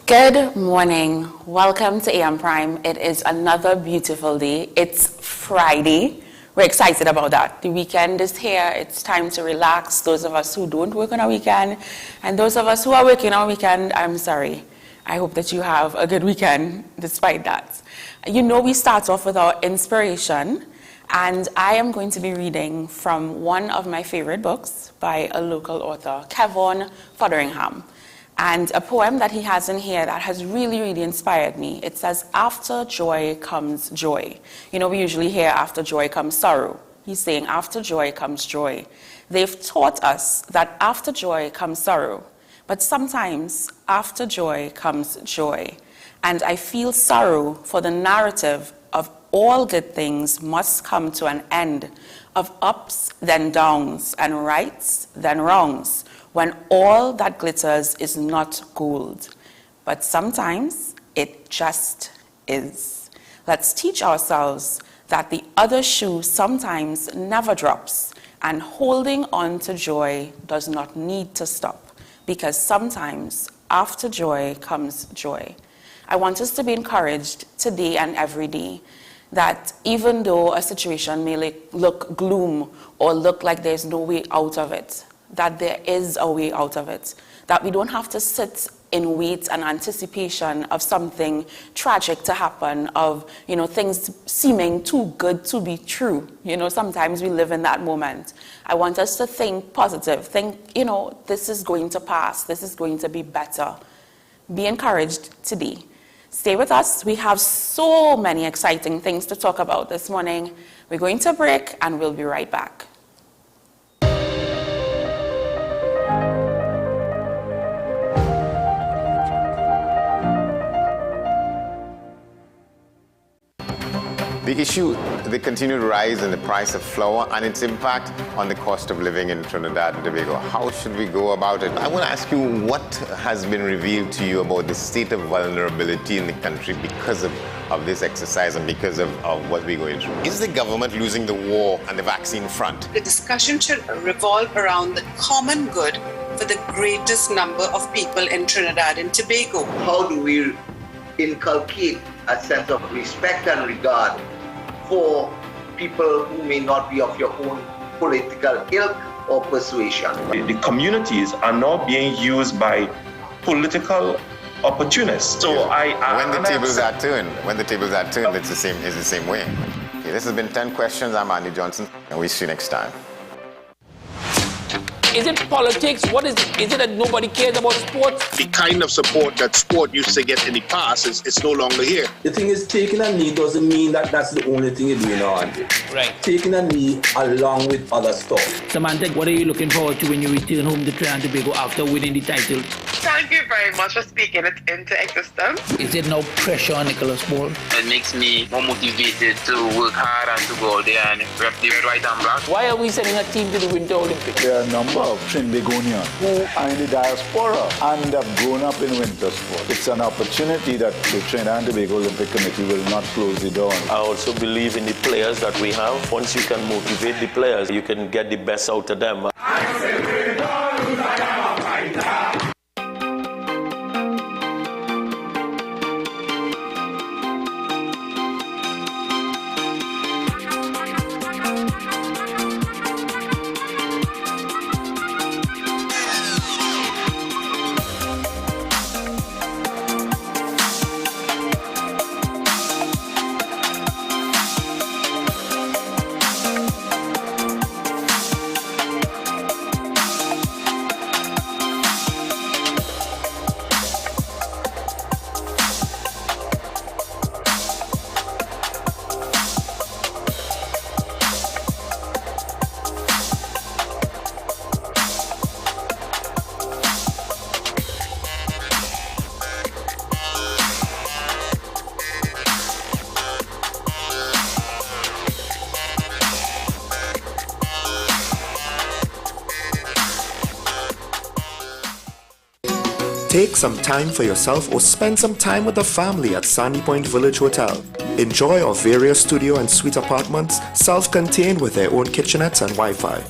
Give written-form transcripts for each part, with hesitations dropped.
Good morning. Welcome to AM Prime. It is another beautiful day. It's Friday. We're excited about that. The weekend is here. It's time to relax. Those of us who don't work on a weekend and those of us who are working on a weekend, I'm sorry. I hope that you have a good weekend despite that. You know, we start off with our inspiration, and I am going to be reading from one of my favorite books by a local author, Kevin Fotheringham. And a poem that he has in here that has really inspired me. It says, after joy comes joy. You know, we usually hear after joy comes sorrow. He's saying after joy comes joy. They've taught us that after joy comes sorrow. But sometimes after joy comes joy. And I feel sorrow for the narrative of all good things must come to an end, of ups then downs and rights then wrongs, when all that glitters is not gold. But sometimes it just is. Let's teach ourselves that the other shoe sometimes never drops, and holding on to joy does not need to stop, because sometimes after joy comes joy. I want us to be encouraged today and every day that even though a situation may look gloom or look like there's no way out of it, that there is a way out of it, that we don't have to sit in wait and anticipation of something tragic to happen, of, you know, things seeming too good to be true. You know, sometimes we live in that moment. I want us to think positive, think, you know, this is going to pass, this is going to be better. Be encouraged today. Stay with us. We have so many exciting things to talk about this morning. We're going to break and we'll be right back. The continued rise in the price of flour and its impact on the cost of living in Trinidad and Tobago. How should we go about it? I want to ask you, what has been revealed to you about the state of vulnerability in the country because of this exercise and because of what we're going through? Is the government losing the war on the vaccine front? The discussion should revolve around the common good for the greatest number of people in Trinidad and Tobago. How do we inculcate a sense of respect and regard for people who may not be of your own political ilk or persuasion? The communities are now being used by political opportunists. So when the tables are turned, it's the same way. Okay, this has been 10 questions. I'm Andy Johnson, and we'll see you next time. Is it politics? What is it? Is it that nobody cares about sport? The kind of support that sport used to get in the past is no longer here. The thing is, taking a knee doesn't mean that that's the only thing you're doing on. Right. Taking a knee along with other stuff. Samantha, what are you looking forward to when you return home to Trinidad and Tobago after winning the title? Thank you very much for speaking it into existence. Is it no pressure on Nicholas Ball? It makes me more motivated to work hard and to go out there and rep the white and black. Why are we sending a team to the Winter Olympics? There are a number of Trinbagonians who are in the diaspora and have grown up in winter sport. It's an opportunity that the Trinidad and Tobago Olympic Committee will not close the door. I also believe in the players that we have. Once you can motivate the players, you can get the best out of them. Take some time for yourself or spend some time with the family at Sandy Point Village Hotel. Enjoy our various studio and suite apartments, self-contained with their own kitchenettes and Wi-Fi.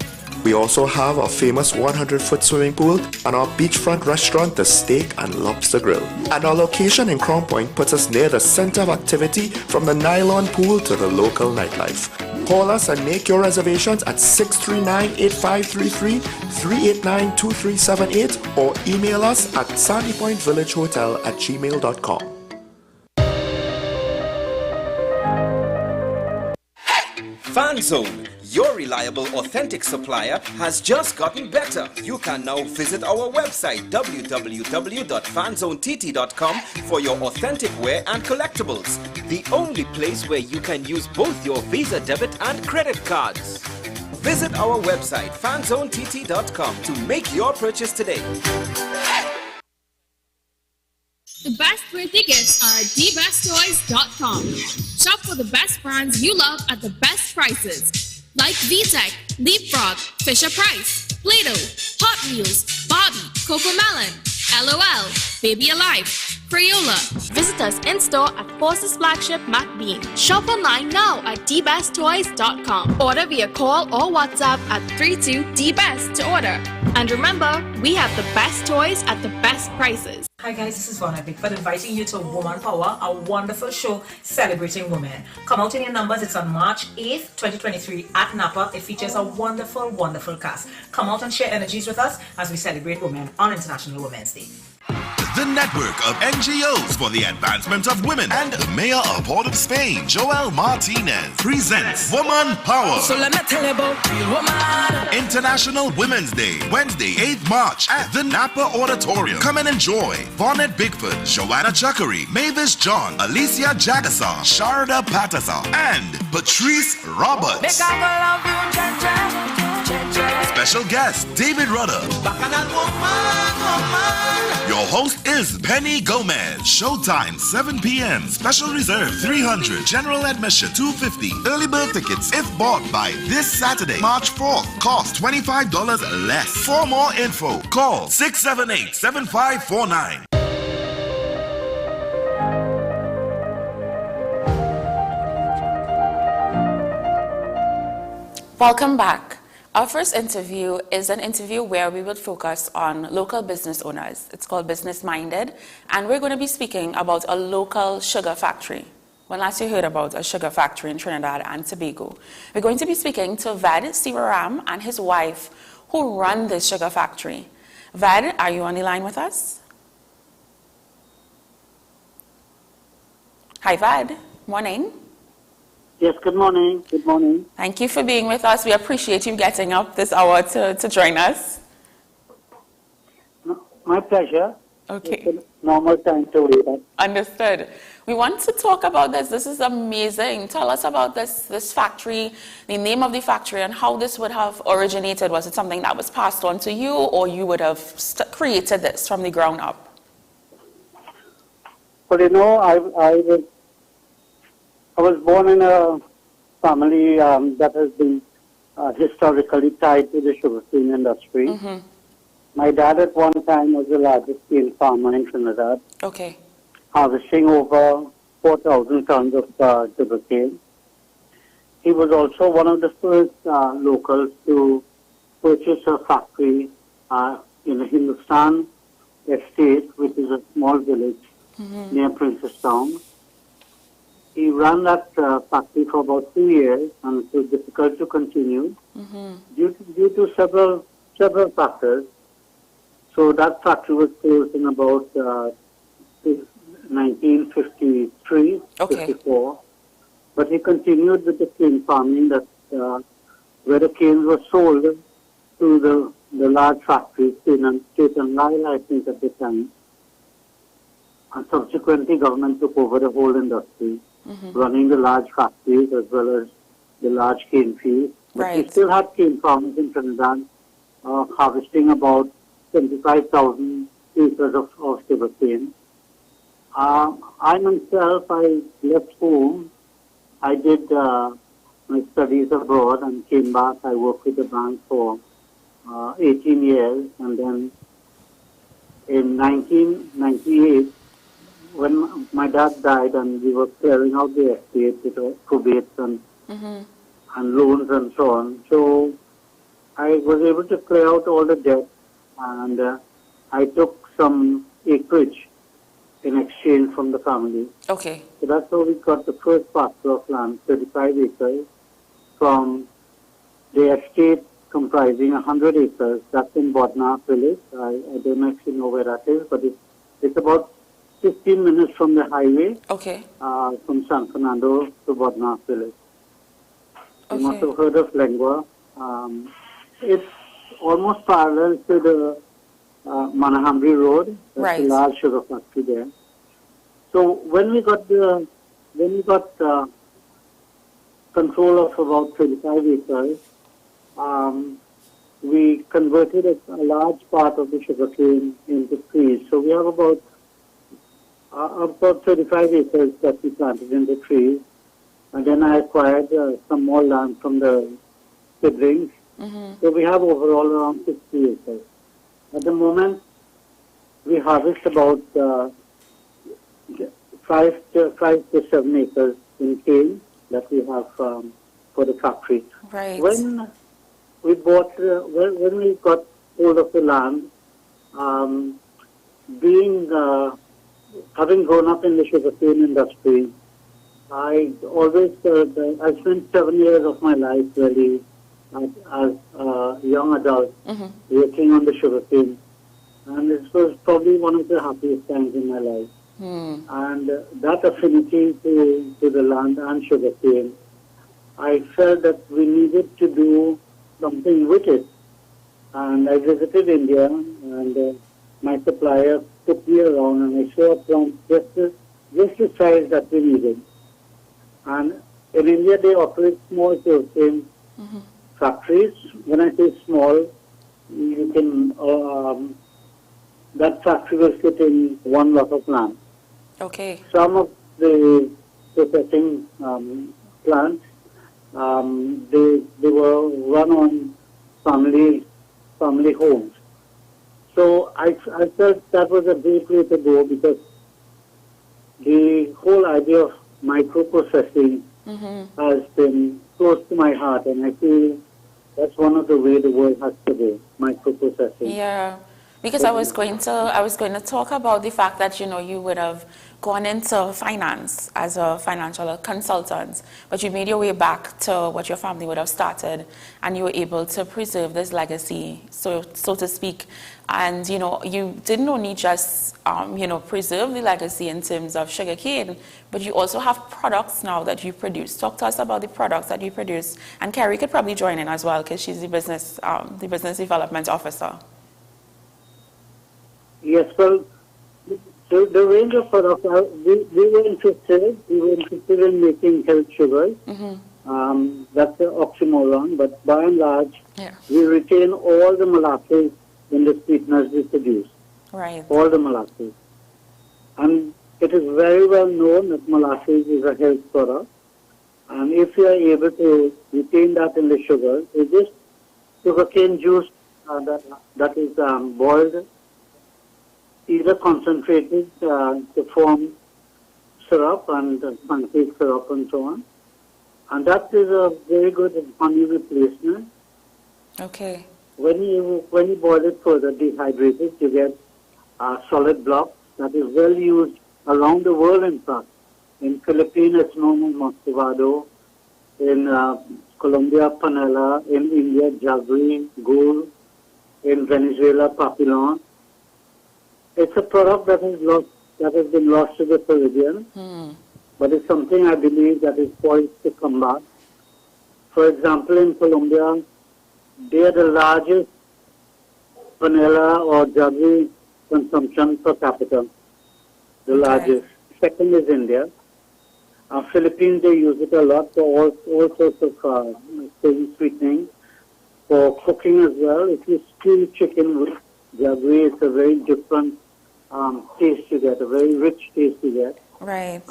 We also have our famous 100-foot swimming pool and our beachfront restaurant, the Steak and Lobster Grill. And our location in Crown Point puts us near the center of activity from the nylon pool to the local nightlife. Call us and make your reservations at 639-8533, 389-2378 or email us at sandypointvillagehotel@gmail.com. FanZone, your reliable, authentic supplier, has just gotten better. You can now visit our website www.fanzonett.com for your authentic wear and collectibles. The only place where you can use both your Visa debit and credit cards. Visit our website fanzonett.com to make your purchase today. The best birthday gifts are at dbesttoys.com. Shop for the best brands you love at the best prices. Like VTech, Leapfrog, Fisher Price, Play-Doh, Hot Wheels, Barbie, Cocomelon, LOL, Baby Alive, Crayola. Visit us in-store at Forces Flagship MacBean. Shop online now at dbesttoys.com. Order via call or WhatsApp at 32DBEST to order. And remember, we have the best toys at the best prices. Hi guys, this is Vonna Bigford inviting you to Woman Power, a wonderful show celebrating women. Come out in your numbers. It's on March 8th, 2023 at Napa. It features a wonderful, wonderful cast. Come out and share energies with us as we celebrate women on International Women's Day. The network of NGOs for the advancement of women and the Mayor of Port of Spain, Joel Martinez, presents Woman Power. So let me tell you about real woman. International Women's Day, Wednesday, 8th March at the Napa Auditorium. Come and enjoy Vonnet Bigford, Joanna Chuckery, Mavis John, Alicia Jagasaw, Sharda Patasa, and Patrice Roberts. Special guest, David Rudder. Your host is Penny Gomez. Showtime, 7 p.m. Special reserve, 300. General admission, 250. Early bird tickets, if bought by this Saturday, March 4th. Cost $25 less. For more info, call 678-7549. Welcome back. Our first interview is an interview where we will focus on local business owners. It's called Business Minded, and we're going to be speaking about a local sugar factory. When last you heard about a sugar factory in Trinidad and Tobago? We're going to be speaking to Ved Sivaram and his wife who run this sugar factory. Ved, are you on the line with us? Hi, Ved. Morning. Yes, good morning. Good morning. Thank you for being with us. We appreciate you getting up this hour to join us. My pleasure. Okay. It's a normal time to wake up. Understood. We want to talk about this. This is amazing. Tell us about this factory, the name of the factory, and how this would have originated. Was it something that was passed on to you, or you would have created this from the ground up? Well, you know, I was born in a family that has been historically tied to the sugarcane industry. Mm-hmm. My dad at one time was the largest cane farmer in Trinidad, Okay. harvesting over 4,000 tons of sugarcane. He was also one of the first locals to purchase a factory in the Hindustan estate, which is a small village near Princestown. He ran that factory for about 2 years, and it was difficult to continue due to several factors. So that factory was closed in about 1953, 54. But he continued with the cane farming where the canes were sold to the large factories, State and Lyle, I think, at the time. And subsequently, government took over the whole industry, running the large factories as well as the large cane fields. But we still had cane farmers in Trinidad harvesting about 25,000 acres of sugar cane. I myself, I left home. I did my studies abroad and came back. I worked with the bank for 18 years. And then in 1998, when my dad died and we were clearing out the estate with probates and loans and so on. So I was able to clear out all the debt, and I took some acreage in exchange from the family. Okay. So that's how we got the first parcel of land, 35 acres, from the estate comprising 100 acres. That's in Bodna village. I don't actually know where that is, but it's about 15 minutes from the highway. Okay. From San Fernando to Bodna village. Okay. You must have heard of Lengua. It's almost parallel to the Manahambri Road. There's a large sugar factory there. So when we got control of about 35 acres, we converted a large part of the sugarcane into trees. So we have about 35 acres that we planted into trees. And then I acquired some more land from the siblings. So we have overall around 60 acres. At the moment, we harvest about 5 to 7 acres in cane that we have for the factory. Right. When we bought, when we got hold of the land, having grown up in the sugarcane industry, I always I spent 7 years of my life really as a young adult working on the sugarcane, and this was probably one of the happiest times in my life. And that affinity to the land and sugarcane, I felt that we needed to do something with it. And I visited India, and my supplier took me around, and I saw a plant just the size that we needed. And in India, they operate small sugarcane factories. When I say small, you can that factory will fit in one lot of land. Okay. Some of the processing plants, they were run on family homes. So I felt that was a great way to go, because the whole idea of microprocessing has been close to my heart, and I feel that's one of the ways the world has to go, microprocessing. Yeah, because I was going to talk about the fact that, you know, you would have gone into finance as a financial consultant, but you made your way back to what your family would have started, and you were able to preserve this legacy, so to speak. And, you know, you didn't only just, preserve the legacy in terms of sugarcane, but you also have products now that you produce. Talk to us about the products that you produce. And Carrie could probably join in as well, because she's the business development officer. Yes, well, the range of products, we were interested in making health sugars. That's an oxymoron, but by and large, we retain all the molasses in the sweeteners we produce. Right. All the molasses. And it is very well known that molasses is a health product. And if you are able to retain that in the sugar, it's just sugarcane juice that is boiled, either concentrated to form syrup and pancake syrup and so on. And that is a very good honey replacement. Okay. When you boil it further, dehydrate it, you get a solid block that is well used around the world, in fact. In Philippines, it's known as Moscovado. In Colombia, Panela. In India, Jaggery, Gold. In Venezuela, Papillon. It's a product that has been lost to the Caribbean, but it's something I believe that is poised to come back. For example, in Colombia, they are the largest vanilla or jaggery consumption per capita. The largest. Second is India. Philippines, they use it a lot for all sorts of things, sweetening, for cooking as well. If you stew chicken with jaggery, it's a very different taste you get, a very rich taste you get. Right.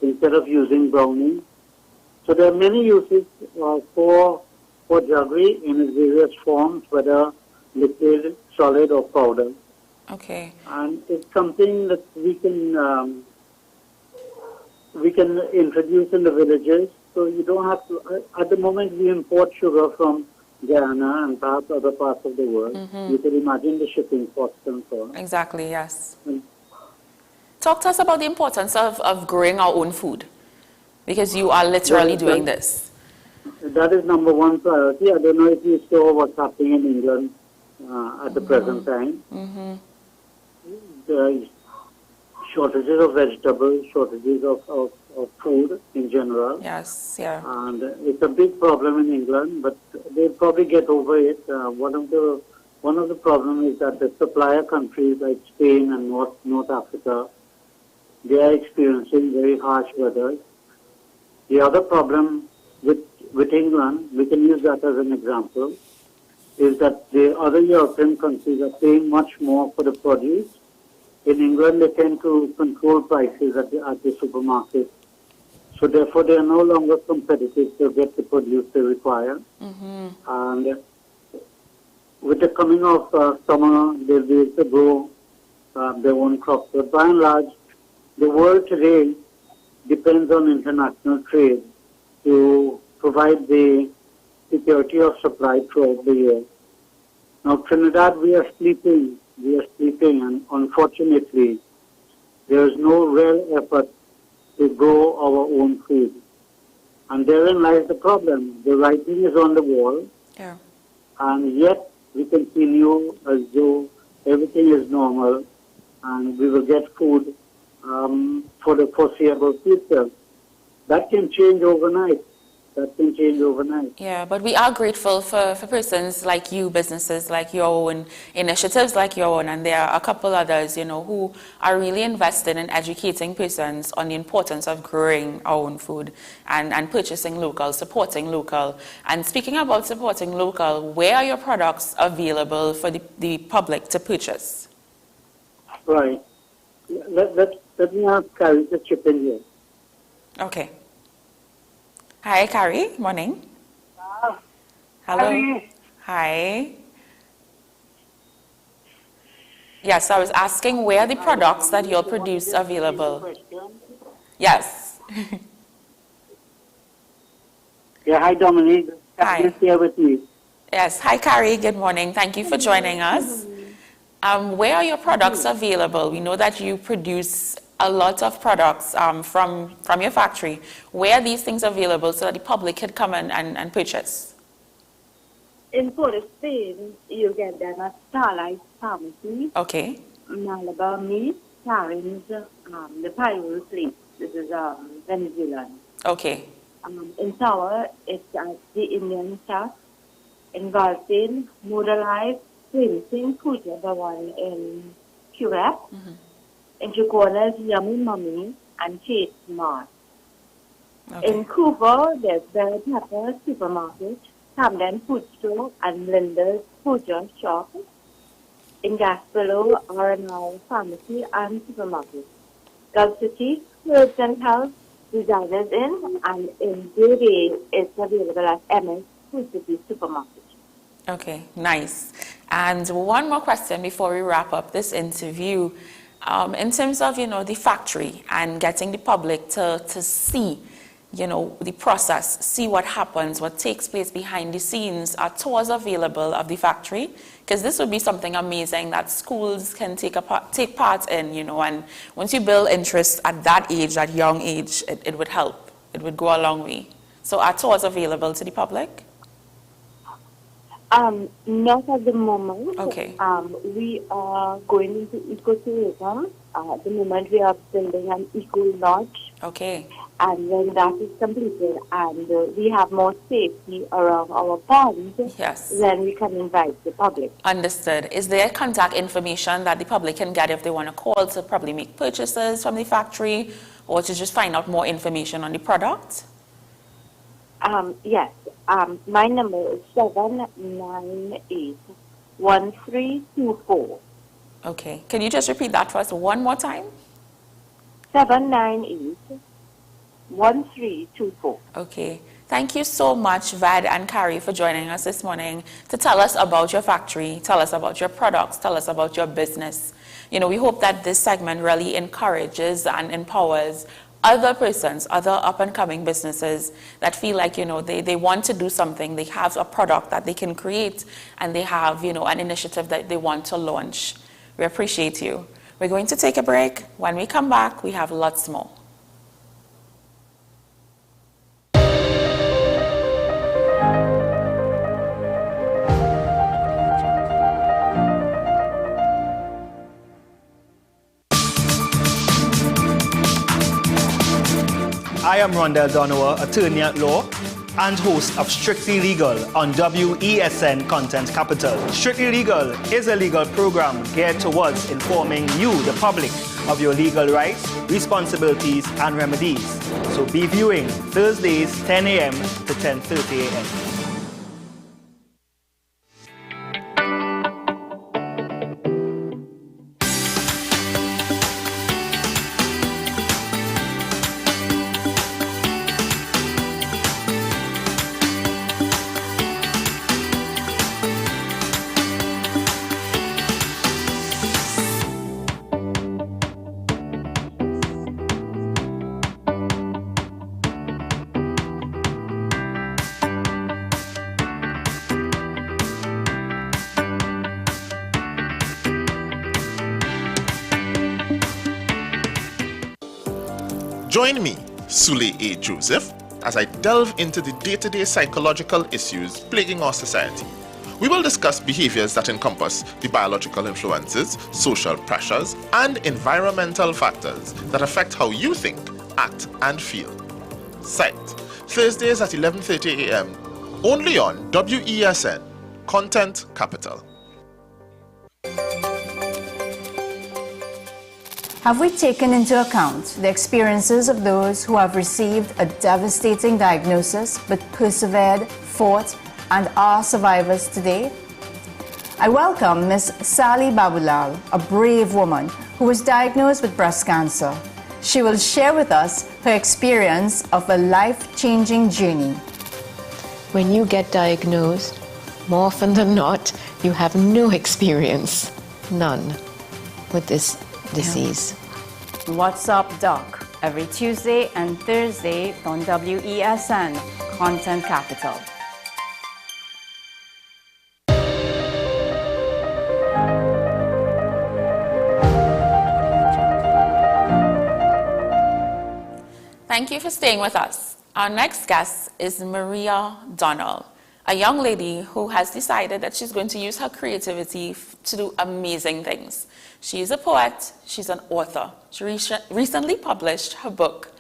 Instead of using browning. So there are many uses for jaggery in its various forms, whether liquid, solid, or powder. Okay. And it's something that we can introduce in the villages. So you don't have to. At the moment, we import sugar from Guyana, and perhaps other parts of the world. You can imagine the shipping costs and so on. Exactly, yes. Talk to us about the importance of growing our own food, because you are literally doing this. That is number one priority. I don't know if you saw what's happening in England at the present time. There are shortages of vegetables, shortages of food in general. Yes, yeah. And it's a big problem in England, but they'll probably get over it. One of the problems is that the supplier countries like Spain and North Africa, they are experiencing very harsh weather. The other problem with England, we can use that as an example, is that the other European countries are paying much more for the produce. In England, they tend to control prices at the supermarket. So therefore, they are no longer competitive to get the produce they require. And with the coming of summer, they'll be able to grow their own crops. But by and large, the world today depends on international trade to provide the security of supply throughout the year. Now, Trinidad, we are sleeping, and unfortunately, there is no real effort to grow our own food. And therein lies the problem. The writing is on the wall, and yet we continue as though everything is normal, and we will get food for the foreseeable future. That can change overnight. Yeah, but we are grateful for persons like you, businesses like your own, initiatives like your own, and there are a couple others, who are really invested in educating persons on the importance of growing our own food and purchasing local, supporting local. And speaking about supporting local, where are your products available for the public to purchase? Right. Let me ask Carrie to chip in here. Okay. Hi, Carrie. Morning. Hello. Hello. Hi. Yes, I was asking where the products that you'll produce available. Yes. Yeah, hi, Dominique. Hi. Here with me. Yes. Hi, Carrie. Good morning. Thank you for joining us. Where are your products available? We know that you produce a lot of products from your factory. Where are these things available so that the public can come and purchase? In Port of Spain, you get them at Starlight Pharmacy. Okay. Malabar Meat, Clarence, the Pyro Fleet. This is Venezuelan. Okay. In Tower, it's at the Indian Shop. In Galpin, Mood Alive, Printing, Puja, the one in QF. In Chicona's Yummy Mummy and Kate Mart. Okay. In Cooper, there's Bell Pepper Supermarket, Camden Food Store, and Linda's Puja Shop. In Gaspereau, R&R Pharmacy and Supermarket. Gulf City, Herbs and Health, Designers Inn, and in J.D. it's available at MS Food City Supermarket. Okay, nice. And one more question before we wrap up this interview. In terms of, the factory and getting the public to see, the process, see what happens, what takes place behind the scenes, are tours available of the factory? Because this would be something amazing that schools can take part in, and once you build interest at that age, that young age, it would help. It would go a long way. So are tours available to the public? Not at the moment. Okay. We are going into ecotourism. At the moment, we are building an eco lodge. Okay. And when that is completed and we have more safety around our ponds, then we can invite the public. Understood. Is there contact information that the public can get if they want to call to probably make purchases from the factory or to just find out more information on the product? Yes. My number is 798-1324. Okay. Can you just repeat that for us one more time? 798-1324. Okay. Thank you so much, Vad and Carrie, for joining us this morning to tell us about your factory, tell us about your products, tell us about your business. We hope that this segment really encourages and empowers other persons, other up-and-coming businesses that feel like, they want to do something, they have a product that they can create, and they have, an initiative that they want to launch. We appreciate you. We're going to take a break. When we come back, we have lots more. I am Rondell Donowa, attorney at law and host of Strictly Legal on WESN Content Capital. Strictly Legal is a legal program geared towards informing you, the public, of your legal rights, responsibilities, and remedies. So be viewing Thursdays 10 a.m. to 10:30 a.m. Join me, Sule A. Joseph, as I delve into the day-to-day psychological issues plaguing our society. We will discuss behaviors that encompass the biological influences, social pressures, and environmental factors that affect how you think, act, and feel. Sight, Thursdays at 11:30 a.m., only on WESN, Content Capital. Have we taken into account the experiences of those who have received a devastating diagnosis but persevered, fought, and are survivors today? I welcome Ms. Sally Babulal, a brave woman who was diagnosed with breast cancer. She will share with us her experience of a life-changing journey. When you get diagnosed, more often than not, you have no experience, none, with this disease. What's Up, Doc? Every Tuesday and Thursday on WESN, Content Capital. Thank you for staying with us. Our next guest is Maria Donald, a young lady who has decided that she's going to use her creativity to do amazing things. She's a poet, she's an author. She recently published her book,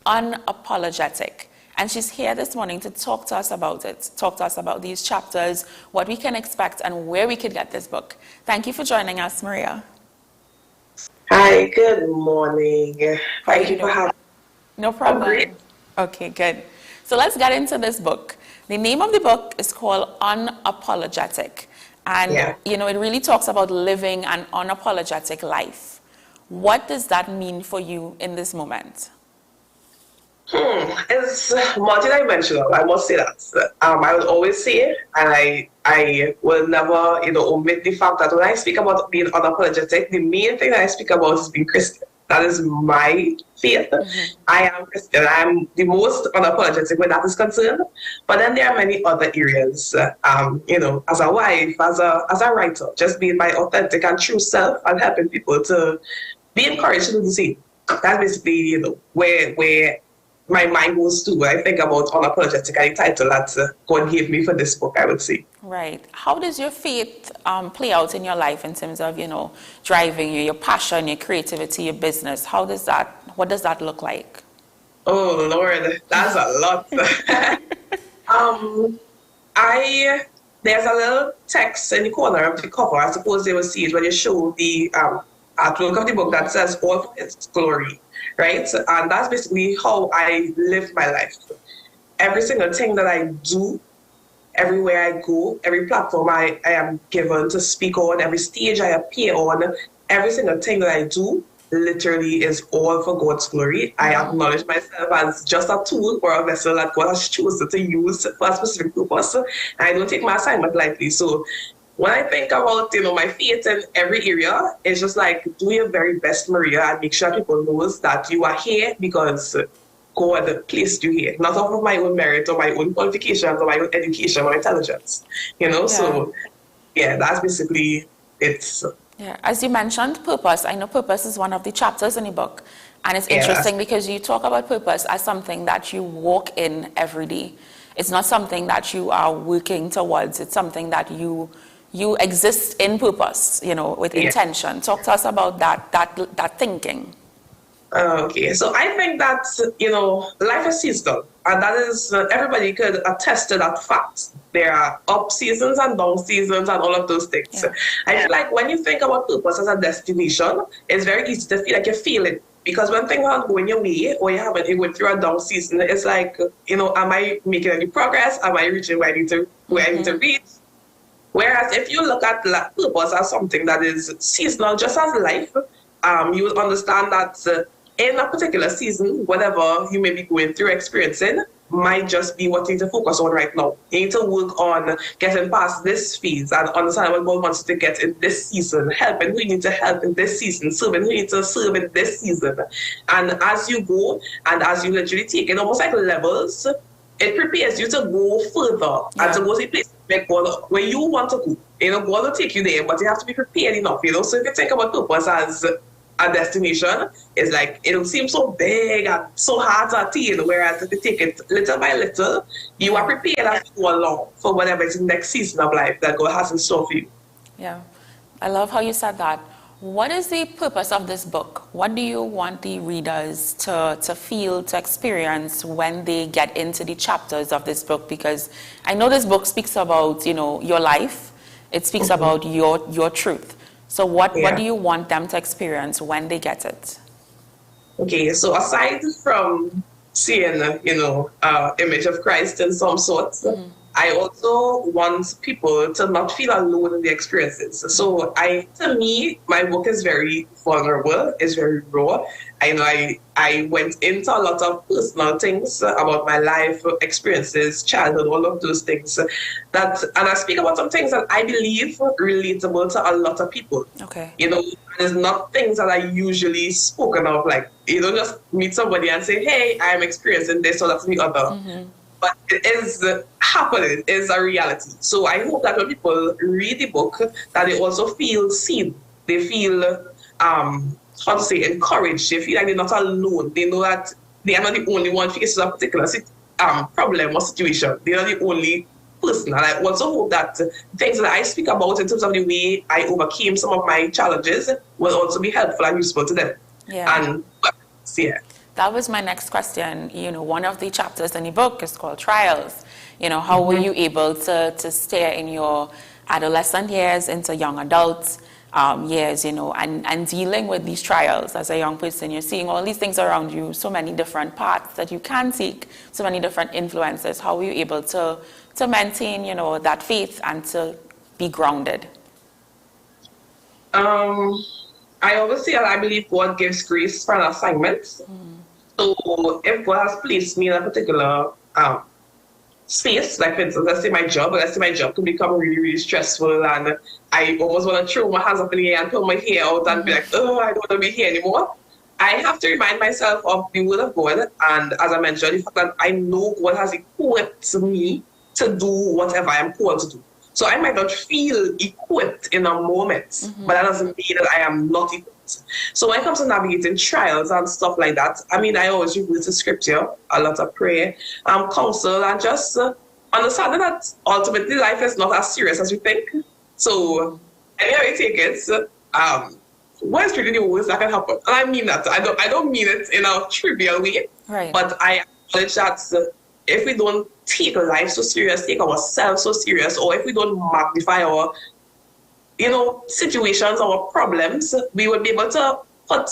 Unapologetic, and she's here this morning to talk to us about it, talk to us about these chapters, what we can expect, and where we could get this book. Thank you for joining us, Maria. Hi, good morning. Thank you for having me. No problem. Okay, good. So let's get into this book. The name of the book is called Unapologetic. And, it really talks about living an unapologetic life. What does that mean for you in this moment? It's multidimensional, I must say that. I will always say it, and I will never, omit the fact that when I speak about being unapologetic, the main thing that I speak about is being Christian. That is my faith. Mm-hmm. I am Christian. I am the most unapologetic when that is concerned. But then there are many other areas, as a wife, as a writer, just being my authentic and true self and helping people to be encouraged to do the same. That's basically, where my mind goes to when I think about unapologetic and the title that God gave me for this book, I would say. Right. How does your faith play out in your life in terms of, driving you, your passion, your creativity, your business? What does that look like? Oh, Lord, that's a lot. There's a little text in the corner of the cover. I suppose they will see it when you show the artwork of the book that says all for its glory, right? And that's basically how I live my life. Every single thing that I do, everywhere I go, every platform I am given to speak on, every stage I appear on, every single thing that I do literally is all for God's glory. I acknowledge myself as just a tool or a vessel that God has chosen to use for a specific purpose. And I don't take my assignment lightly. So when I think about, my faith in every area, it's just like, do your very best, Maria, and make sure people knows that you are here because God placed you here, not off of my own merit or my own qualifications or my own education or intelligence, So, yeah, that's basically it. Yeah, as you mentioned, purpose. I know purpose is one of the chapters in the book. And it's interesting because you talk about purpose as something that you walk in every day. It's not something that you are working towards. It's something that you exist in purpose, with intention. Talk to us about that thinking. Okay, so I think that, life is seasonal, and that is, everybody could attest to that fact. There are up seasons and down seasons and all of those things. Yeah. I feel like when you think about purpose as a destination, it's very easy to feel like you feel it. Because when things aren't going your way, or you went through a down season, it's like, am I making any progress? Am I reaching where I need to reach? Whereas if you look at purpose as something that is seasonal, just as life, you will understand that in a particular season, whatever you may be going through, experiencing, might just be what you need to focus on right now. You need to work on getting past this phase and understand what God wants you to get in this season, helping who you need to help in this season, serving who you need to serve in this season. And as you go and as you literally take it, almost like levels, it prepares you to go further and to go to a place where you want to go. God will take you there, but you have to be prepared enough, So if you think about purpose as a destination, it's like it'll seem so big and so hard to attain, whereas if you take it little by little, you are prepared as you go along for whatever is the next season of life that God has in store for you. Yeah, I love how you said that. What is the purpose of this book? What do you want the readers to feel, to experience when they get into the chapters of this book? Because I know this book speaks about, your life. It speaks about your truth. So what do you want them to experience when they get it? Okay, so aside from seeing, image of Christ in some sorts, I also want people to not feel alone in the experiences. So to me, my book is very vulnerable, it's very raw. I went into a lot of personal things about my life, experiences, childhood, all of those things. And I speak about some things that I believe are relatable to a lot of people. Okay. It's not things that are usually spoken of. Like, you don't just meet somebody and say, hey, I'm experiencing this or that's the other. But it is happening, it's a reality. So I hope that when people read the book, that they also feel seen. They feel, encouraged. They feel like they're not alone. They know that they are not the only one facing a particular problem or situation. They are the only person. And I also hope that things that I speak about in terms of the way I overcame some of my challenges will also be helpful and useful to them. Yeah. That was my next question. One of the chapters in the book is called Trials. How were you able to stay in your adolescent years into young adult years, and dealing with these trials as a young person? You're seeing all these things around you, so many different paths that you can take, so many different influences. How were you able to maintain, that faith and to be grounded? I always say that I believe God gives grace for an assignment. So if God has placed me in a particular space, like for instance, let's say my job could become really, really stressful, and I almost want to throw my hands up in the air and pull my hair out and be like, oh, I don't want to be here anymore. I have to remind myself of the word of God, and as I mentioned, the fact that I know God has equipped me to do whatever I'm called to do. So I might not feel equipped in a moment, but that doesn't mean that I am not equipped. So when it comes to navigating trials and stuff like that, I always read the scripture, a lot of prayer, counsel, and just understanding that ultimately life is not as serious as we think. So anyhow you take it, what is really the worst that can happen? And I mean that. I don't mean it in a trivial way, right? But I acknowledge that if we don't take life so serious, take ourselves so serious, or if we don't magnify our situations, our problems, we will be able to put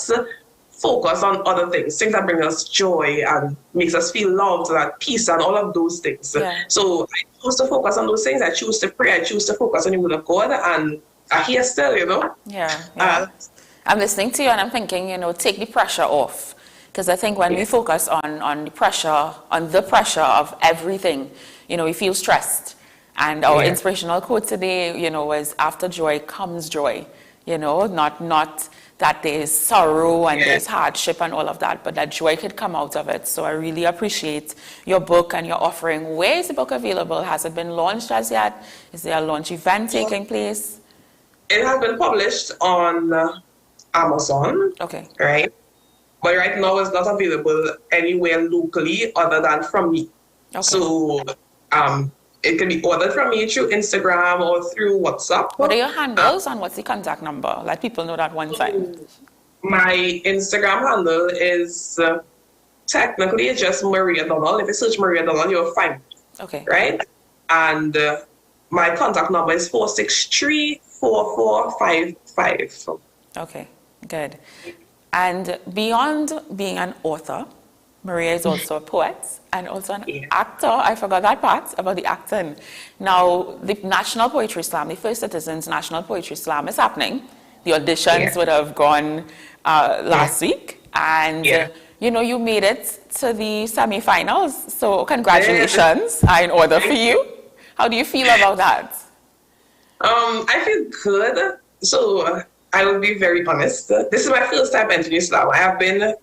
focus on other things that bring us joy and makes us feel loved and at peace and all of those things. Yeah. So I choose to focus on those things. I choose to pray. I choose to focus on the word of God, and I hear still, Yeah. I'm listening to you and I'm thinking, take the pressure off. Because I think when we focus on the pressure of everything, we feel stressed. And our inspirational quote today, was after joy comes joy, not that there's sorrow and there's hardship and all of that, but that joy could come out of it. So I really appreciate your book and your offering. Where is the book available? Has it been launched as yet? Is there a launch event taking place? It has been published on Amazon. Okay. Right? But right now it's not available anywhere locally other than from me. Okay. So it can be ordered from me through Instagram or through WhatsApp. What are your handles and what's the contact number? Let people know that one time. My Instagram handle is technically just Maria Donald. If you search Maria Donald, you'll find me. Okay. Right? And my contact number is 463-4455. Okay, good. And beyond being an author, Maria is also a poet and also an actor. I forgot that part about the acting. Now, the National Poetry Slam, the First Citizens National Poetry Slam is happening. The auditions would have gone last week. And, you made it to the semi-finals. So congratulations are in order for you. How do you feel about that? I feel good. So I will be very honest. This is my first time entering slam. I have been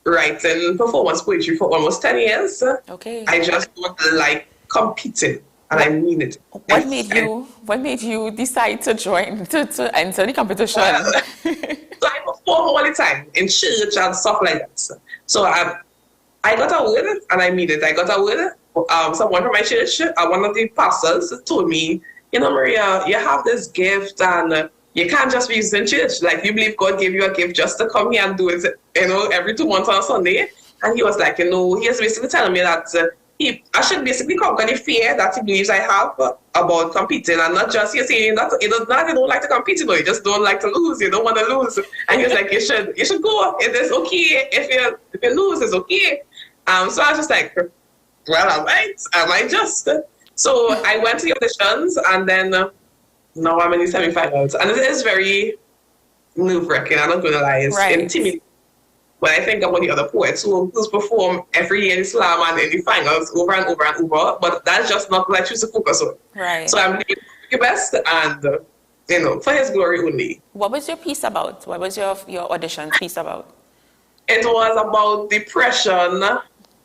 writing performance poetry for almost 10 years. Okay. I just don't like competing, and I mean it. What made you decide to join, to enter the competition? So I perform all the time in church and stuff like that. So I got a word, and I mean it. I got a word. Someone from my church, one of the pastors told me, Maria, you have this gift, and you can't just be used in church. Like, you believe God gave you a gift just to come here and do it, every 2 months on Sunday. And he was like, he was basically telling me that I should basically conquer the fear that he believes I have about competing, and not just, you don't like to compete, you just don't like to lose. You don't want to lose. And he was like, you should go. It is okay. If you lose, it's okay. So I was just like, well, I might just. So I went to the auditions, and then now I'm in the semi-finals. And it is very nerve-wracking, I'm not going to lie. It's intimidating. When I think about the other poets who's perform every year in slam and in the finals over and over and over, but that's just not what I choose to focus on. Right. So I'm doing the best, and, for his glory only. What was your piece about? What was your audition piece about? It was about depression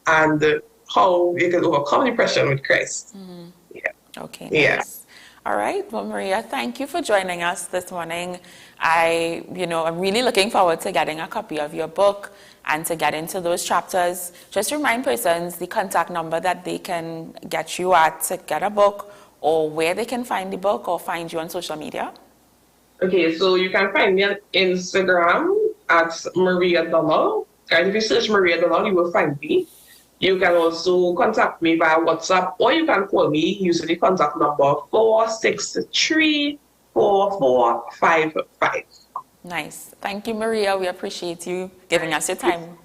and how you can overcome depression with Christ. Mm-hmm. Yeah. Okay. Yeah. Nice. All right. Well, Maria, thank you for joining us this morning. I'm really looking forward to getting a copy of your book and to get into those chapters. Just remind persons the contact number that they can get you at to get a book, or where they can find the book or find you on social media. Okay, so you can find me on Instagram at Maria Donald. And if you search Maria Donald, you will find me. You can also contact me via WhatsApp, or you can call me using the contact number 463-4455. Nice. Thank you, Maria. We appreciate you giving us your time.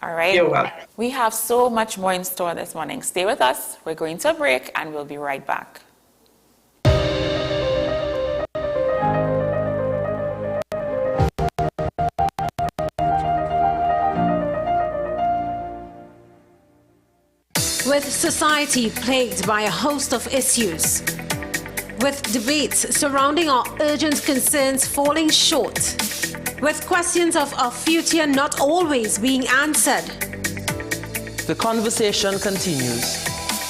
All right. You're welcome. We have so much more in store this morning. Stay with us. We're going to a break, and we'll be right back. With society plagued by a host of issues, with debates surrounding our urgent concerns falling short, with questions of our future not always being answered, the conversation continues.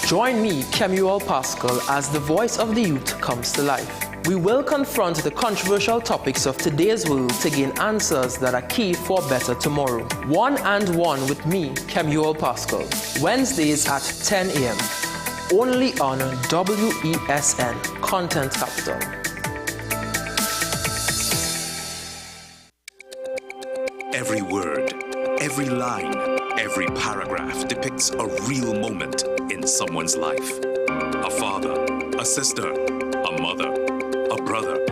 Join me, Kemuel Pascal, as the voice of the youth comes to life. We will confront the controversial topics of today's world to gain answers that are key for a better tomorrow. One and One with me, Kemuel Pascal. Wednesdays at 10 a.m. Only on WESN Content Capital. Every word, every line, every paragraph depicts a real moment in someone's life. A father, a sister, a mother, a brother.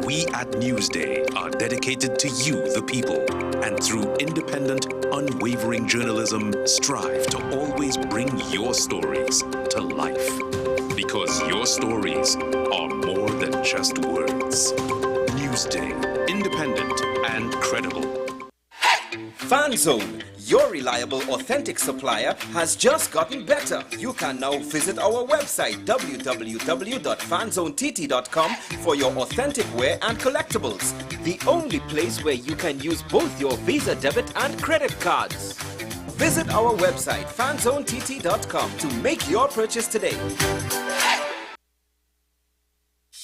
We at Newsday are dedicated to you, the people, and through independent, unwavering journalism, strive to always bring your stories to life. Because your stories are more than just words. Newsday, independent and credible. FanZone, your reliable, authentic supplier, has just gotten better. You can now visit our website www.fanzonett.com for your authentic wear and collectibles. The only place where you can use both your Visa debit and credit cards. Visit our website fanzonett.com to make your purchase today.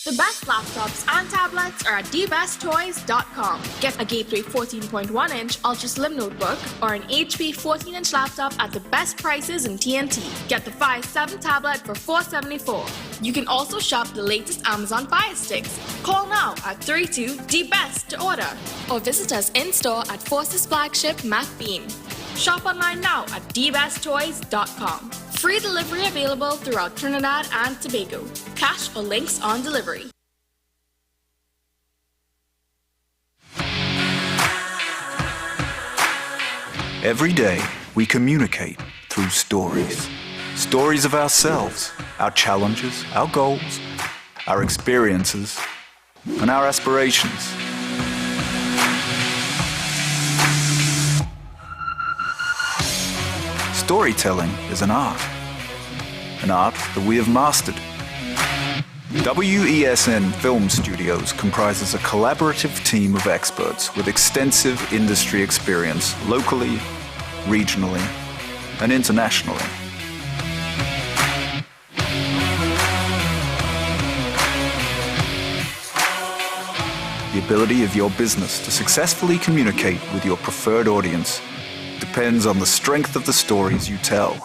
The best laptops and tablets are at dbesttoys.com. Get a Gateway 14.1-inch Ultra Slim notebook or an HP 14-inch laptop at the best prices in TNT. Get the Fire 7 tablet for $474. You can also shop the latest Amazon Fire Sticks. Call now at 32-DBEST to order or visit us in-store at Forces flagship MacBean. Shop online now at dbesttoys.com. Free delivery available throughout Trinidad and Tobago. Cash or links on delivery. Every day, we communicate through stories. Stories of ourselves, our challenges, our goals, our experiences, and our aspirations. Storytelling is an art that we have mastered. WESN Film Studios comprises a collaborative team of experts with extensive industry experience locally, regionally, and internationally. The ability of your business to successfully communicate with your preferred audience depends on the strength of the stories you tell.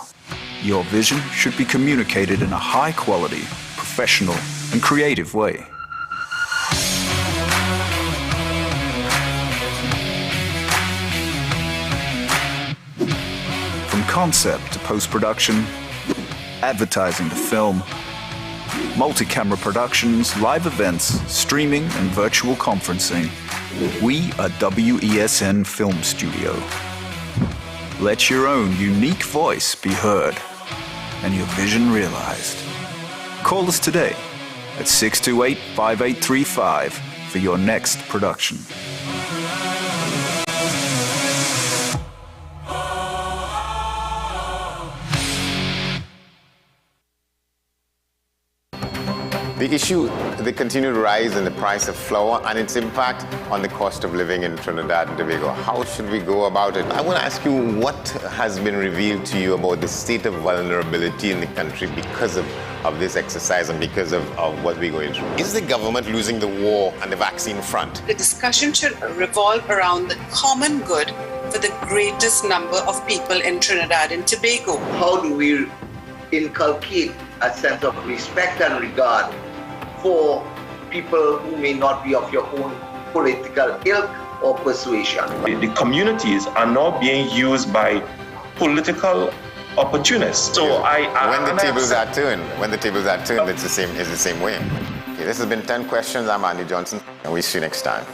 Your vision should be communicated in a high-quality, professional, and creative way. From concept to post-production, advertising to film, multi-camera productions, live events, streaming, and virtual conferencing, we are WESN Film Studio. Let your own unique voice be heard and your vision realized. Call us today at 628-5835 for your next production. The issue, the continued rise in the price of flour and its impact on the cost of living in Trinidad and Tobago. How should we go about it? I want to ask you what has been revealed to you about the state of vulnerability in the country because of this exercise and because of what we're going through. Is the government losing the war on the vaccine front? The discussion should revolve around the common good for the greatest number of people in Trinidad and Tobago. How do we inculcate a sense of respect and regard for people who may not be of your own political ilk or persuasion? The communities are now being used by political opportunists. So when the tables are turned, it's the same way. Okay, this has been 10 questions. I'm Andy Johnson, and we'll see you next time.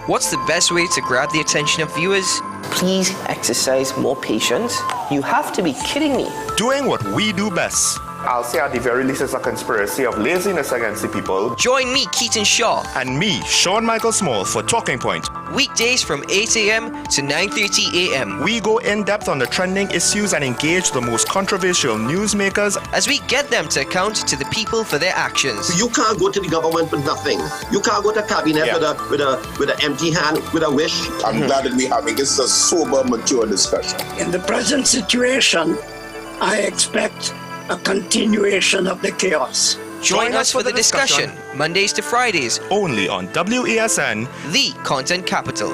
What's the best way to grab the attention of viewers? Please exercise more patience. You have to be kidding me. Doing what we do best. I'll say at the very least it's a conspiracy of laziness against the people. Join me, Keaton Shaw. And me, Sean Michael Small, for Talking Point. Weekdays from 8 a.m. to 9:30 a.m. We go in depth on the trending issues and engage the most controversial newsmakers as we get them to account to the people for their actions. You can't go to the government with nothing. You can't go to cabinet with an empty hand, with a wish. I'm glad that we're having this a sober, mature discussion. In the present situation, I expect a continuation of the chaos. Join us for the discussion, Mondays to Fridays, only on WESN, the content capital.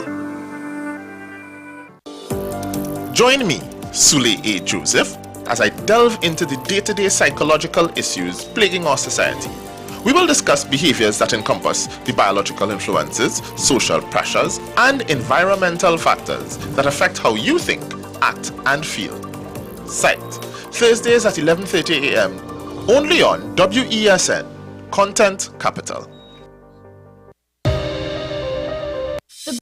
Join me, Sule A. Joseph, as I delve into the day-to-day psychological issues plaguing our society. We will discuss behaviors that encompass the biological influences, social pressures, and environmental factors that affect how you think, act, and feel. Sight, Thursdays at 11:30 a.m. only on WESN, Content Capital. The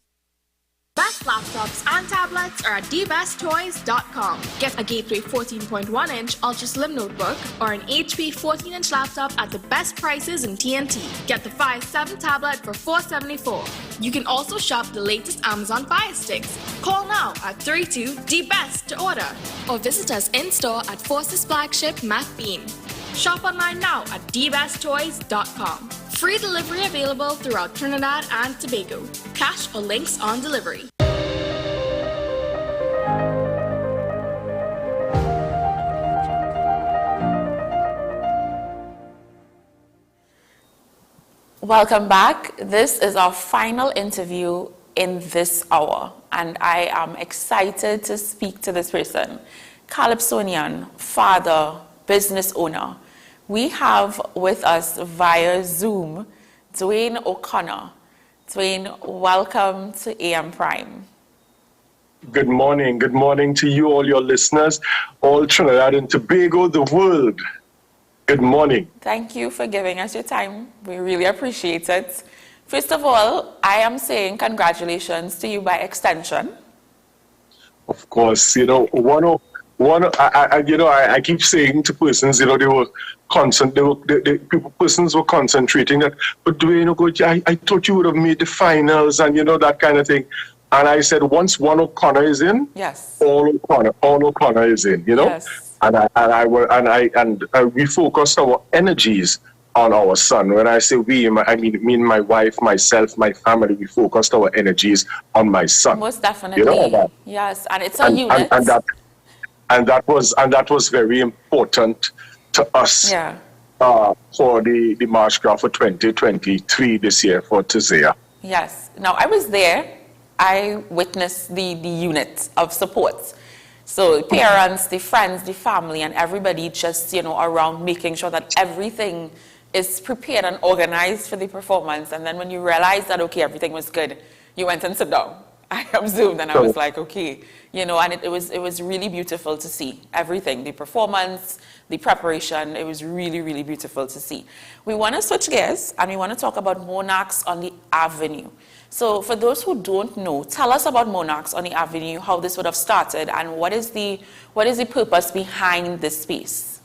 best laptops and tablets tablets are at dbesttoys.com. Get a Gateway 14.1-inch Ultra Slim notebook or an HP 14-inch laptop at the best prices in TNT. Get the Fire 7 tablet for $474. You can also shop the latest Amazon Fire Sticks. Call now at 32-DBEST to order or visit us in-store at Forces Flagship Mac Bean. Shop online now at dbesttoys.com. Free delivery available throughout Trinidad and Tobago. Cash or links on delivery. Welcome back. This is our final interview in this hour, and I am excited to speak to this person. Calypsonian, father, business owner. We have with us via Zoom, Dwayne O'Connor. Dwayne, welcome to AM Prime. Good morning. Good morning to you, all your listeners, all Trinidad and Tobago, the world. Good morning. Thank you for giving us your time. We really appreciate it. First of all, I am saying congratulations to you by extension. Of course, you know, I keep saying to persons, you know, persons were concentrating that, but Dwayne, I thought you would have made the finals and, you know, that kind of thing. And I said, once one O'Connor is in, yes, all O'Connor is in, you know. Yes. And we focused our energies on our son. When I say we, I mean me and my wife, myself, my family. We focused our energies on my son. Most definitely, you know, yes, and it's a unit. And that was very important to us. Yeah. For the Marchcraft for 2023 this year for Tizea. Yes. Now I was there. I witnessed the unit of support. So parents, the friends, the family, and everybody just, you know, around making sure that everything is prepared and organized for the performance. And then when you realize that, okay, everything was good, you went and sit down. I observed and I was like, okay, you know, and it was really beautiful to see everything, the performance, the preparation. It was really, really beautiful to see. We want to switch gears and we want to talk about Monarchs on the Avenue. So for those who don't know, tell us about Monarchs on the Avenue, how this would have started, and what is the purpose behind this space?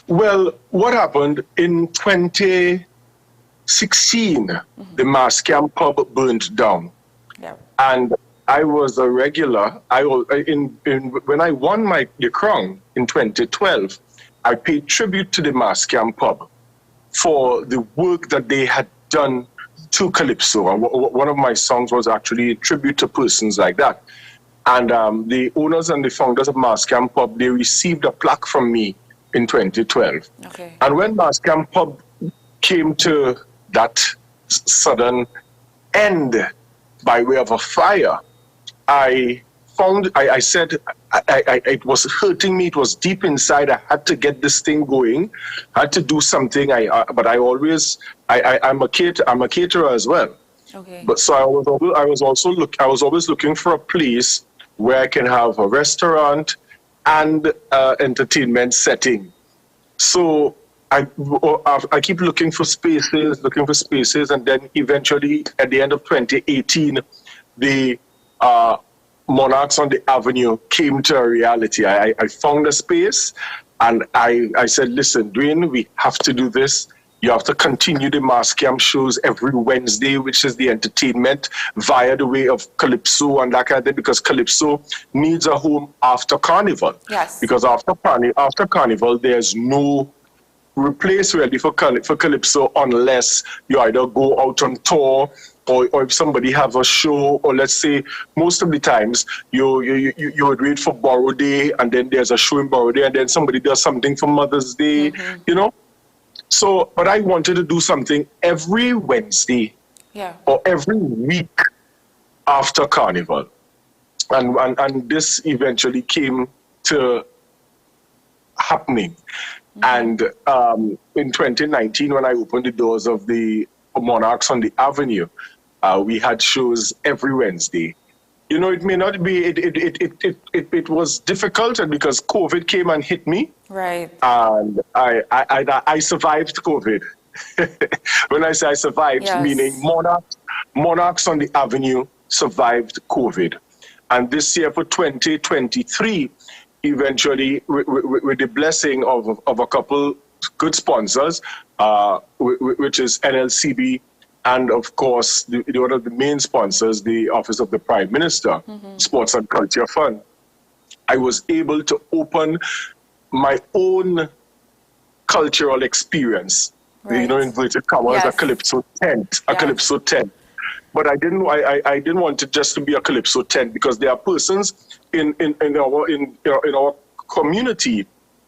Well, what happened in 2016, the Mascam pub burnt down. Yeah. And I was a regular. When I won the crown in 2012, I paid tribute to the Mascam pub for the work that they had done to Calypso. And one of my songs was actually a tribute to persons like that. And the owners and the founders of Mascam Pub, they received a plaque from me in 2012. Okay. And when Mascam Pub came to that sudden end by way of a fire, I said, it was hurting me. It was deep inside. I had to get this thing going. I had to do something. But I'm a caterer as well. Okay. But so I was always looking for a place where I can have a restaurant and entertainment setting. So I keep looking for spaces, and then eventually at the end of 2018, the Monarchs on the Avenue came to a reality. I found a space, and I said, listen, Dwayne, we have to do this. You have to continue the Mascam shows every Wednesday, which is the entertainment via the way of Calypso and that kind of thing, because Calypso needs a home after Carnival. Yes. Because after Carnival, there's no replace really for Calypso unless you either go out on tour or if somebody have a show, or let's say most of the times you would wait for Borrow Day and then there's a show in Borrow Day and then somebody does something for Mother's Day, you know. So, but I wanted to do something every Wednesday or every week after Carnival. And this eventually came to happening. And in 2019, when I opened the doors of the Monarchs on the Avenue, we had shows every Wednesday. You know, it may not be, it was difficult because COVID came and hit me. Right. And I survived COVID. When I say I survived, meaning Monarchs on the Avenue survived COVID. And this year for 2023, eventually, with the blessing of a couple good sponsors, which is NLCB, and of course, one of the main sponsors, the Office of the Prime Minister, Sports and Culture Fund, I was able to open my own cultural experience, Right. in inverted commas, Yes. a Calypso tent, a Calypso tent. But I didn't want it just to be a Calypso tent, because there are persons in our community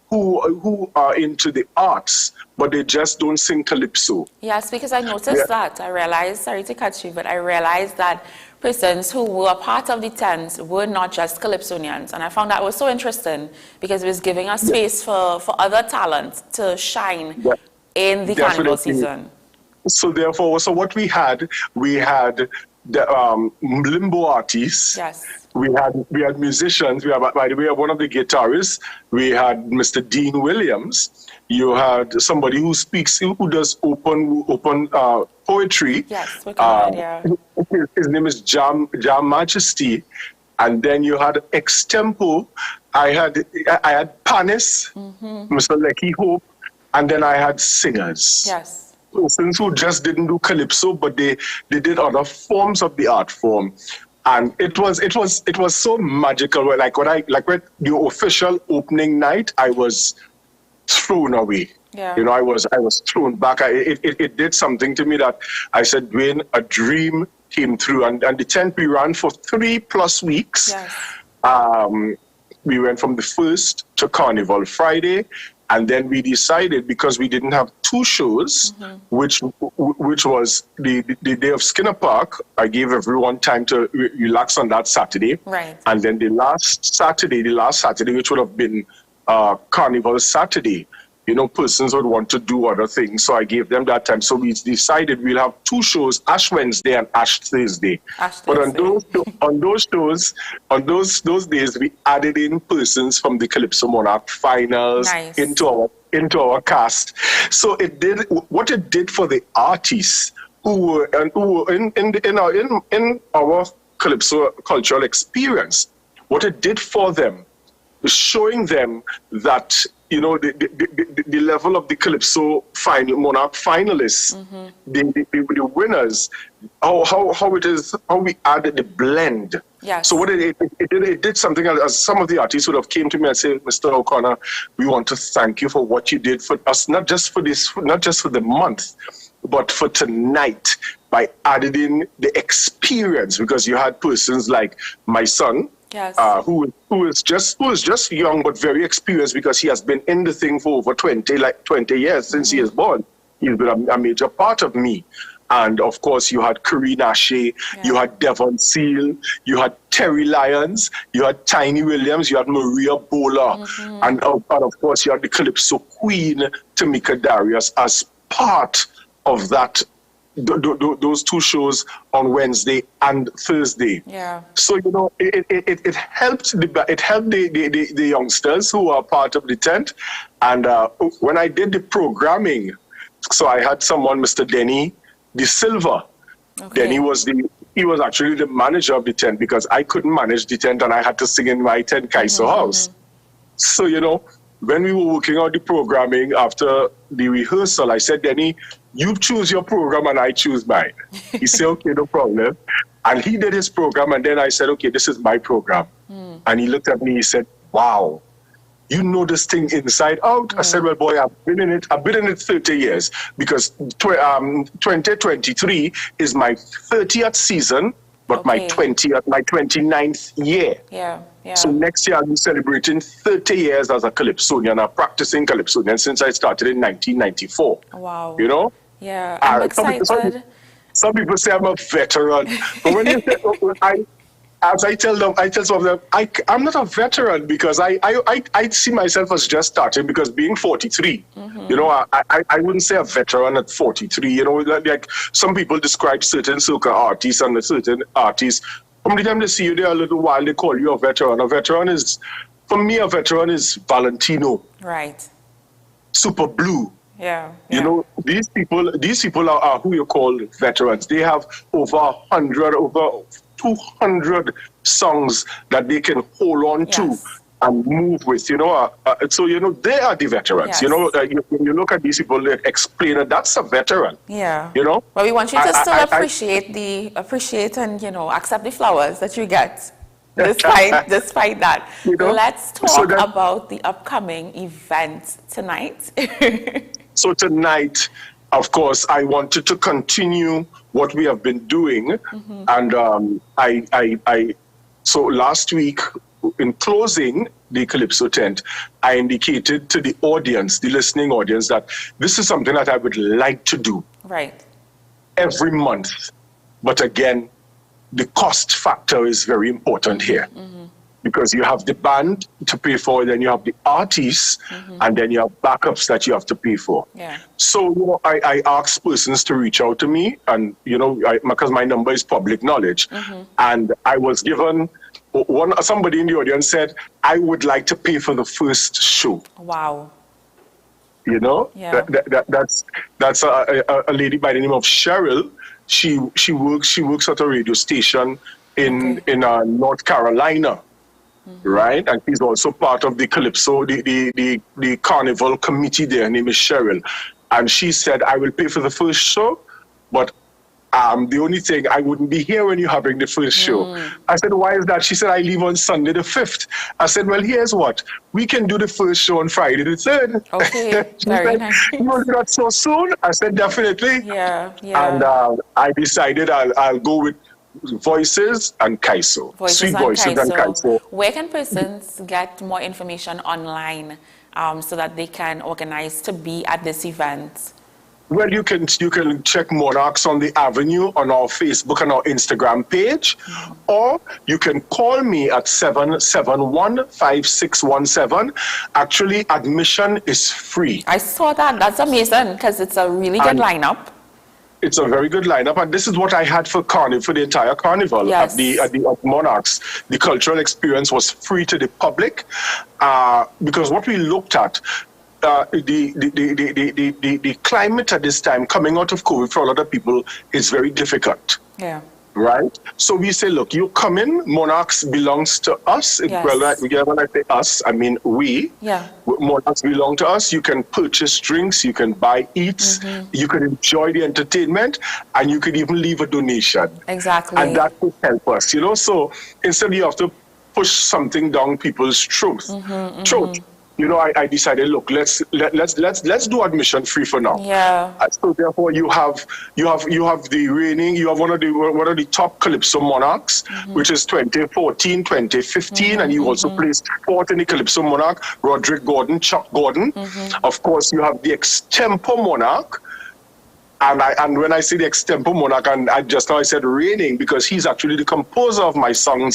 who are into the arts, but they just don't sing Calypso. Yes, because I noticed that. I realized, sorry to cut you, but I realized that persons who were part of the tents were not just Calypsonians. And I found that was so interesting, because it was giving us space for other talents to shine in the carnival season. So therefore, what we had the limbo artists. Yes. We had musicians. We had, by the way, one of the guitarists. We had Mr. Dean Williams. You had somebody who does open poetry. Yes, we can yeah. His name is Jam Majesty. And then you had extempo. I had Panis, Mr. Lecky Hope, and then I had singers. Yes. Persons who just didn't do Calypso, but they did other forms of the art form. And it was so magical. Like when the official opening night, I was thrown away. Yeah. I was thrown back. It did something to me that I said, Dwayne, a dream came through. And the tent we ran for 3+ weeks. Yes. We went from the 1st to Carnival Friday. And then we decided, because we didn't have 2 shows, which was the day of Skinner Park, I gave everyone time to relax on that Saturday. Right. And then the last Saturday, which would have been Carnival Saturday, persons would want to do other things. So I gave them that time. So we decided we'll have 2 shows, Ash Wednesday and Ash Thursday. But on those days, we added in persons from the Calypso Monarch finals into our cast. So what it did for the artists who were in our Calypso cultural experience, what it did for them was showing them that the level of the Calypso Monarch finalists, the winners, how we added the blend. Yes. So what it did something as some of the artists would have came to me and said, Mr. O'Connor, we want to thank you for what you did for us, not just for the month, but for tonight, by adding the experience, because you had persons like my son. Yes. Who is just young but very experienced, because he has been in the thing for over 20 years since he is born. He's been a major part of me. And of course, you had Karine Ashe, you had Devon Seal, you had Terry Lyons, you had Tiny Williams, you had Maria Bola, and of course, you had the Calypso Queen, Tamika Darius, as part of that. Those 2 shows on Wednesday and Thursday. Yeah. So it helped the youngsters who are part of the tent. And when I did the programming, so I had someone, Mr. Denny De Silva. Okay. Denny was actually the manager of the tent, because I couldn't manage the tent and I had to sing in my tent Kaiso house. So when we were working on the programming after the rehearsal, I said, Denny, you choose your program and I choose mine. He said, okay, no problem. And he did his program, and then I said, okay, this is my program. And he looked at me, he said, wow, you know this thing inside out? I said, well, boy, I've been in it 30 years, because 2023 is my 30th season, but my 29th year. Yeah. So next year I'll be celebrating 30 years as a Calypsonian, a practicing Calypsonian, since I started in 1994. Wow. Yeah, I'm excited. Some people say I'm a veteran, but when you say, I tell some of them, I'm not a veteran, because I see myself as just starting, because being 43, I wouldn't say a veteran at 43. Like some people describe certain soca artists and certain artists. From the time they see you there a little while, they call you a veteran. A veteran is, for me, Valentino. Right. Super Blue. Yeah. These people are who you call veterans. They have over 100, over 200 songs that they can hold on to and move with, so, they are the veterans. When you look at these people, they explain that that's a veteran. Yeah. But we want you to still appreciate and, accept the flowers that you get. Despite that. Let's talk about the upcoming event tonight. So tonight, of course, I wanted to continue what we have been doing. And so last week, in closing the Calypso tent, I indicated to the audience, the listening audience, that this is something that I would like to do. Right. Every month. But again, the cost factor is very important here. Because you have the band to pay for, then you have the artists, and then you have backups that you have to pay for. Yeah. So I asked persons to reach out to me, and because my number is public knowledge, and I was given somebody in the audience said, I would like to pay for the first show. Wow. Yeah. That's a lady by the name of Cheryl. She works at a radio station in North Carolina. Right, and she's also part of the Calypso, the Carnival committee there. Her name is Cheryl, and she said, I will pay for the first show, but the only thing, I wouldn't be here when you're having the first show. I said, why is that? She said, I leave on Sunday the 5th. I said, well, here's what. We can do the first show on Friday the 3rd. Okay, very nice. You want to do that so soon? I said, definitely. Yeah. And I decided I'll go with Voices and Kaiso. Sweet Voices and Kaiso. Where can persons get more information online so that they can organize to be at this event? Well, you can check Monarchs on the Avenue on our Facebook and our Instagram page, or you can call me at 771-5617. Actually, admission is free. I saw that. That's amazing because it's a really good lineup. It's a very good lineup, and this is what I had for the entire carnival at the Monarchs. The cultural experience was free to the public because what we looked at. The climate at this time, coming out of COVID for a lot of people, is very difficult. Yeah. Right? So we say, look, you come in, Monarchs belongs to us. Yes. Well, when I say us, I mean we. Yeah. Monarchs belong to us. You can purchase drinks, you can buy eats, you can enjoy the entertainment, and you can even leave a donation. Exactly. And that will help us, So instead you have to push something down people's throat. I decided, look, let's do admission free for now. Yeah. So therefore, you have the reigning, you have one of the top Calypso Monarchs, which is 2014, 2015, and you also placed fourth in the Calypso Monarch, Roderick Gordon, Chuck Gordon. Of course, you have the Extempo Monarch. And when I say the Extempo Monarch, and I said reigning because he's actually the composer of my song.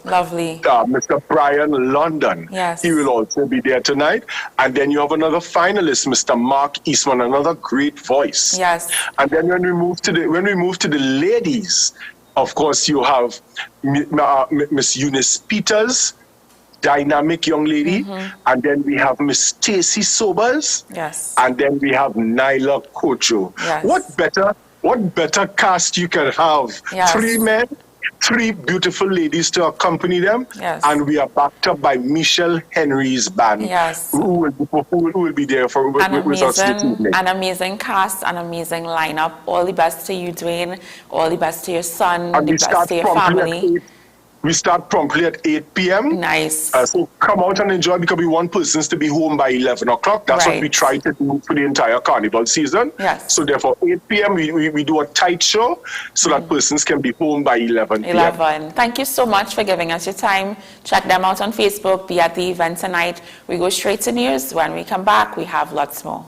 Lovely. Mr. Brian London. Yes. He will also be there tonight. And then you have another finalist, Mr. Mark Eastman, another great voice. Yes. And then when we move to the ladies, of course you have Miss Eunice Peters, dynamic young lady, and then we have Miss Stacy Sobers, and then we have Nyla Kocho. Yes. What better cast you can have? Yes. 3 men, 3 beautiful ladies to accompany them, and we are backed up by Michelle Henry's band, who will be there with us this evening. An amazing cast, an amazing lineup. All the best to you, Dwayne. All the best to your son. And the best to your family. We start promptly at 8 p.m. Nice. So come out and enjoy because we want persons to be home by 11 o'clock. That's what we try to do for the entire carnival season. Yes. So therefore, 8 p.m. we do a tight show so that persons can be home by 11 p.m. 11. Thank you so much for giving us your time. Check them out on Facebook. Be at the event tonight. We go straight to news. When we come back, we have lots more.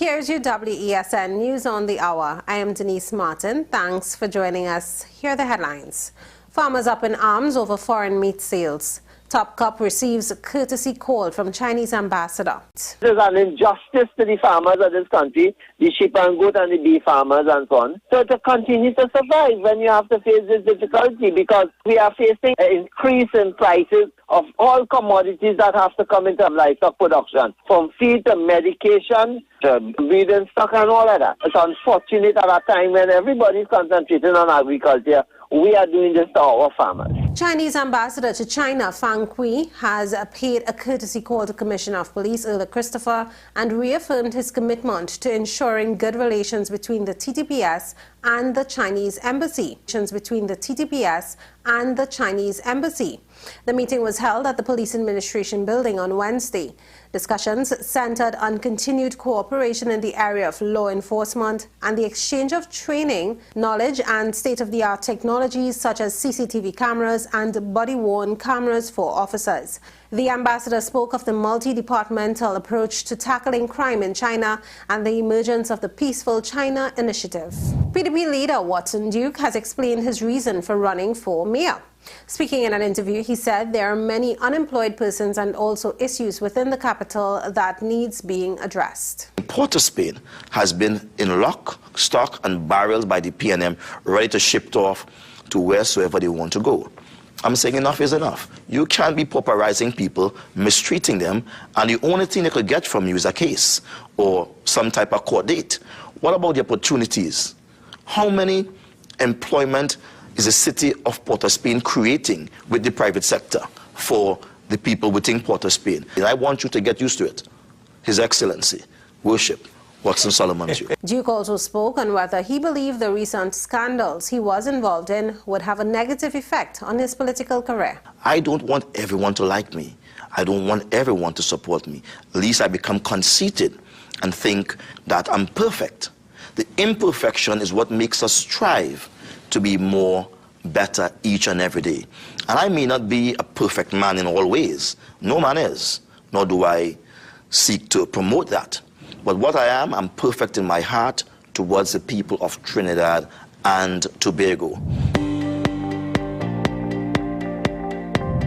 Here's your WESN News on the Hour. I am Denise Martin. Thanks for joining us. Here are the headlines. Farmers up in arms over foreign meat sales. Top Cup receives a courtesy call from Chinese ambassador. This is an injustice to the farmers of this country, the sheep and goat and the beef farmers and so on. So to continue to survive when you have to face this difficulty, because we are facing an increase in prices of all commodities that have to come into livestock production, from feed to medication to breeding stock and all of that. It's unfortunate at a time when everybody's concentrating on agriculture. We are doing this to our farmers. Chinese ambassador to China, Fang Kui, has paid a courtesy call to Commissioner of Police Earl Christopher and reaffirmed his commitment to ensuring good relations between the TTPS and the Chinese embassy. The meeting was held at the Police Administration Building on Wednesday. Discussions centered on continued cooperation in the area of law enforcement and the exchange of training, knowledge and state-of-the-art technologies such as CCTV cameras and body-worn cameras for officers. The ambassador spoke of the multi-departmental approach to tackling crime in China and the emergence of the Peaceful China Initiative. PDP leader Watson Duke has explained his reason for running for mayor. Speaking in an interview, he said there are many unemployed persons and also issues within the capital that needs being addressed. Port of Spain has been in lock, stock and barrels by the PNM, ready to ship off to wheresoever they want to go. I'm saying enough is enough. You can't be pauperizing people, mistreating them, and the only thing they could get from you is a case or some type of court date. What about the opportunities? How many employment is the city of Port of Spain creating with the private sector for the people within Port of Spain? And I want you to get used to it. His Excellency, worship, Watson Solomon. Duke also spoke on whether he believed the recent scandals he was involved in would have a negative effect on his political career. I don't want everyone to like me. I don't want everyone to support me. At least I become conceited and think that I'm perfect. The imperfection is what makes us strive to be more better each and every day. And I may not be a perfect man in all ways. No man is, nor do I seek to promote that. But what I am, I'm perfect in my heart towards the people of Trinidad and Tobago.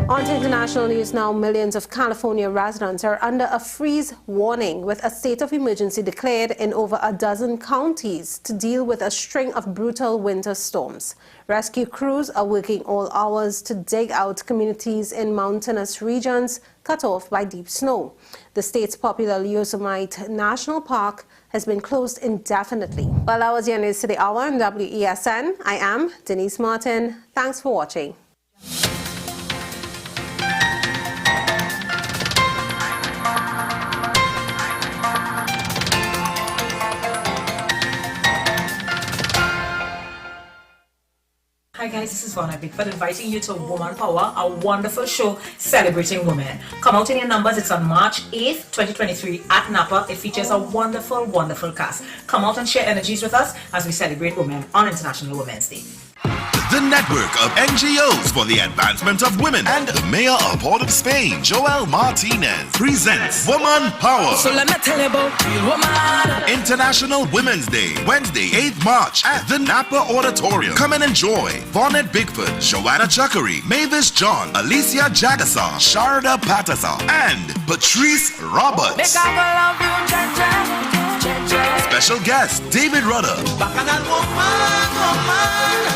On to international news now. Millions of California residents are under a freeze warning with a state of emergency declared in over a dozen counties to deal with a string of brutal winter storms. Rescue crews are working all hours to dig out communities in mountainous regions cut off by deep snow. The state's popular Yosemite National Park has been closed indefinitely. Well, that was your news to the hour on WESN. I am Denise Martin. Thanks for watching. Hi guys, this is Vonna Bigford inviting you to Woman Power, a wonderful show celebrating women. Come out in your numbers. It's on March 8th, 2023 at Napa. It features a wonderful, wonderful cast. Come out and share energies with us as we celebrate women on International Women's Day. The network of NGOs for the advancement of women and the mayor of Port of Spain, Joel Martinez, presents Woman Power. So let me tell you about real woman. International Women's Day, Wednesday, 8th March at the Napa Auditorium. Come and enjoy Vonette Bigford, Joanna Chuckery, Mavis John, Alicia Jagasaw, Sharda Patasa, and Patrice Roberts. Special guest, David Rudder.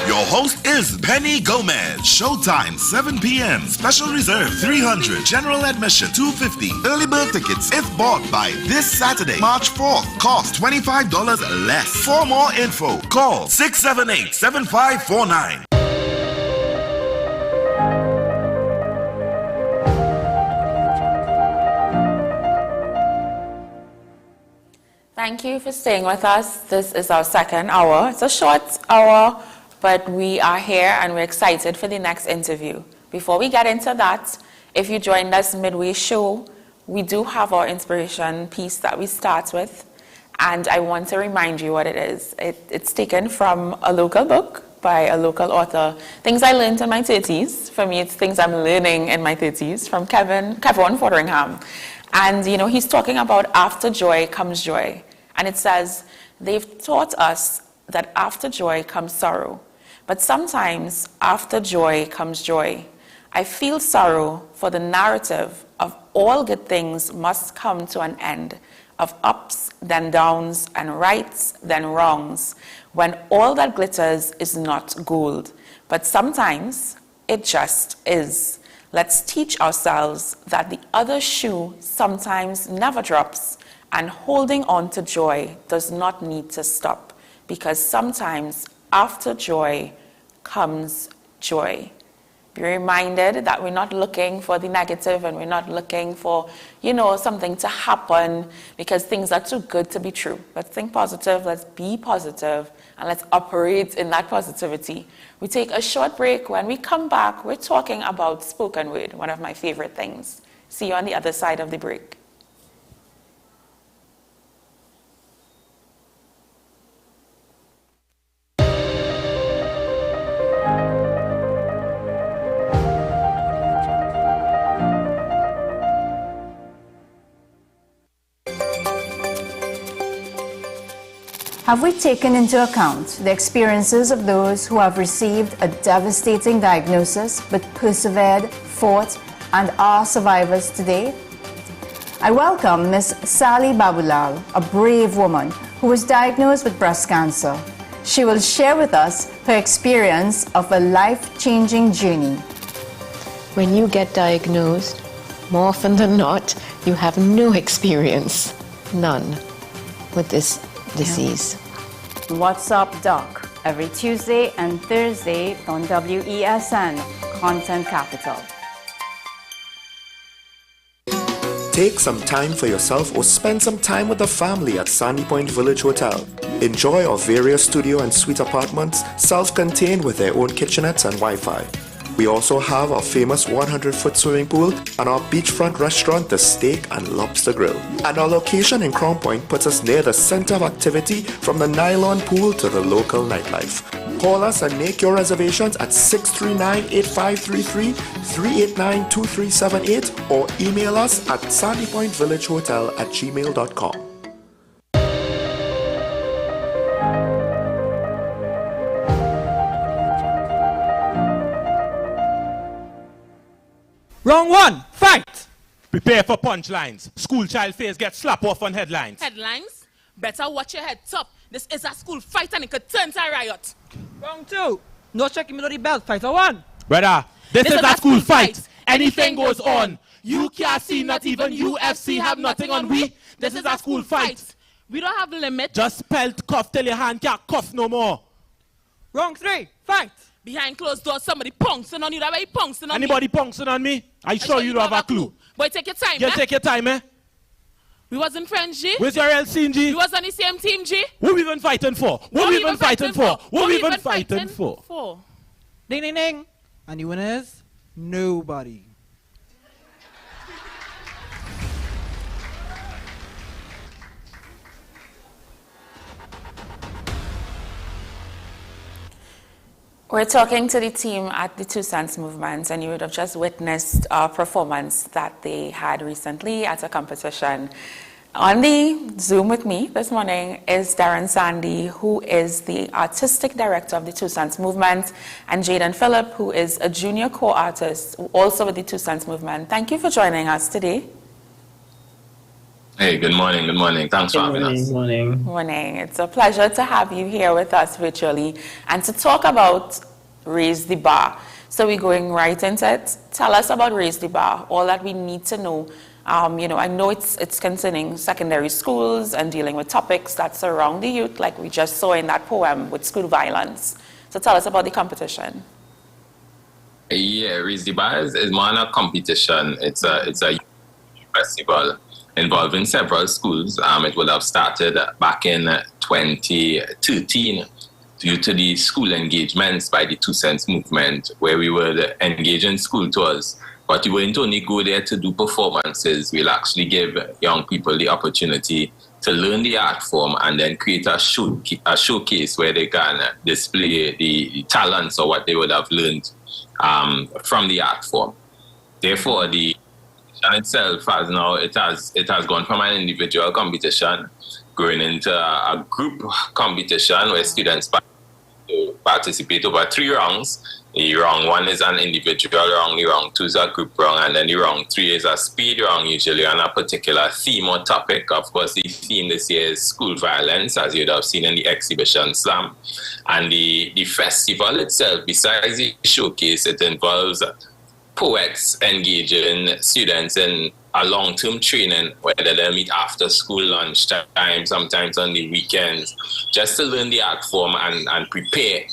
Your host is Penny Gomez. Showtime, 7 p.m. Special reserve, 300. General admission, 250. Early bird tickets, if bought by this Saturday, March 4th. Cost $25 less. For more info, call 678-7549. Thank you for staying with us. This is our second hour. It's a short hour, but we are here and we're excited for the next interview. Before we get into that, if you joined us midway show, we do have our inspiration piece that we start with, and I want to remind you what it is. It's taken from a local book by a local author. Things I learned in my 30s. For me, it's things I'm learning in my 30s from Kevin Foderingham. And, you know, he's talking about after joy comes joy. And it says, they've taught us that after joy comes sorrow, but sometimes after joy comes joy. I feel sorrow for the narrative of all good things must come to an end, of ups, then downs, and rights, then wrongs, when all that glitters is not gold. But sometimes it just is. Let's teach ourselves that the other shoe sometimes never drops, and holding on to joy does not need to stop, because sometimes after joy comes joy. Be reminded that we're not looking for the negative, and we're not looking for, something to happen because things are too good to be true. Let's think positive, let's be positive, and let's operate in that positivity. We take a short break. When we come back, we're talking about spoken word, one of my favorite things. See you on the other side of the break. Have we taken into account the experiences of those who have received a devastating diagnosis but persevered, fought, and are survivors today? I welcome Ms. Sally Babulal, a brave woman who was diagnosed with breast cancer. She will share with us her experience of a life-changing journey. When you get diagnosed, more often than not, you have no experience, none, with this disease. What's Up Doc, every Tuesday and Thursday on WESN, Content Capital. Take some time for yourself or spend some time with the family at Sandy Point Village Hotel. Enjoy our various studio and suite apartments, self-contained with their own kitchenettes and Wi-Fi. We also have our famous 100-foot swimming pool and our beachfront restaurant, the Steak and Lobster Grill. And our location in Crown Point puts us near the center of activity, from the nylon pool to the local nightlife. Call us and make your reservations at 639-8533, 389-2378, or email us at sandypointvillagehotel@gmail.com. Round one, fight! Prepare for punchlines. School child face gets slap off on headlines. Headlines? Better watch your head top. This is a school fight and it could turn to a riot. Round two, no checking below the belt. Fighter one. Brother, this is a school fight. Anything goes on. You can't see, not even UFC have nothing on we. This is a school fight. We don't have limit. Just pelt cough till your hand can't cough no more. Round three, fight! Behind closed doors, somebody pouncing on you. That way he pouncing on Anybody pouncing on me? I sure you don't have a clue. Boy, take your time, You take your time, eh? We wasn't friends, G. Where's your LC, G? We was on the same team, G. What we even fighting for? What we even fighting for? What we even fighting for? Ding, ding, ding. And the winner is nobody. We're talking to the team at the Two Cents Movement, and you would have just witnessed a performance that they had recently at a competition. On the Zoom with me this morning is Darren Sandy, who is the artistic director of the Two Cents Movement, and Jaden Phillip, who is a junior co-artist, also with the Two Cents Movement. Thank you for joining us today. Hey, good morning, good morning. Thanks for having us. Good morning. It's a pleasure to have you here with us virtually and to talk about Raise the Bar. So we're going right into it. Tell us about Raise the Bar, all that we need to know. I know it's concerning secondary schools and dealing with topics that surround the youth, like we just saw in that poem with school violence. So tell us about the competition. Yeah, Raise the Bar is more than a competition. It's a festival involving several schools. It would have started back in 2013 due to the school engagements by the Two Cents Movement, where we would engage in school tours. But we wouldn't only go there to do performances. We'll actually give young people the opportunity to learn the art form and then create a showcase where they can display the talents or what they would have learned from the art form. Therefore, the itself has gone from an individual competition growing into a group competition where students participate over 3 rounds. The round 1 is an individual round, the round 2 is a group round, and then the round 3 is a speed round, usually on a particular theme or topic. Of course, the theme this year is school violence, as you'd have seen in the exhibition slam. And the festival itself, besides the showcase, it involves poets engaging students in a long-term training, whether they meet after school lunchtime, sometimes on the weekends, just to learn the art form and prepare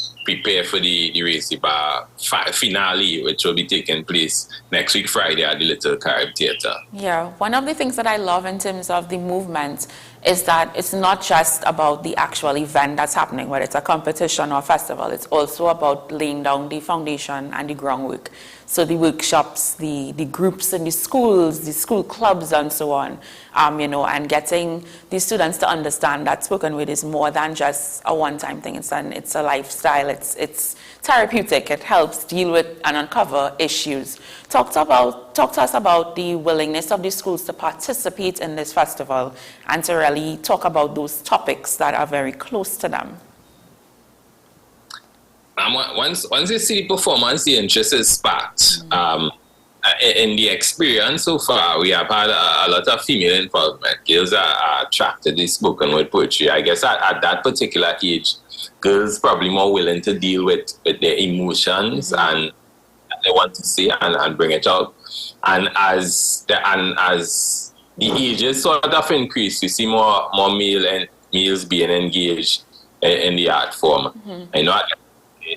for the Raise the Bar finale, which will be taking place next week Friday at the Little Carib Theatre. Yeah, one of the things that I love in terms of the movement is that it's not just about the actual event that's happening, whether it's a competition or a festival. It's also about laying down the foundation and the groundwork. So the workshops, the groups in the schools, the school clubs and so on, and getting the students to understand that spoken word is more than just a one-time thing. It's a lifestyle, it's therapeutic, it helps deal with and uncover issues. Talk to us about the willingness of the schools to participate in this festival and to really talk about those topics that are very close to them. Once you see the performance, the interest is sparked. In the experience so far, we have had a lot of female involvement. Girls are attracted to spoken word poetry. I guess at that particular age, girls probably more willing to deal with their emotions and they want to say and bring it out. And as the ages sort of increase, you see more males being engaged in the art form. I know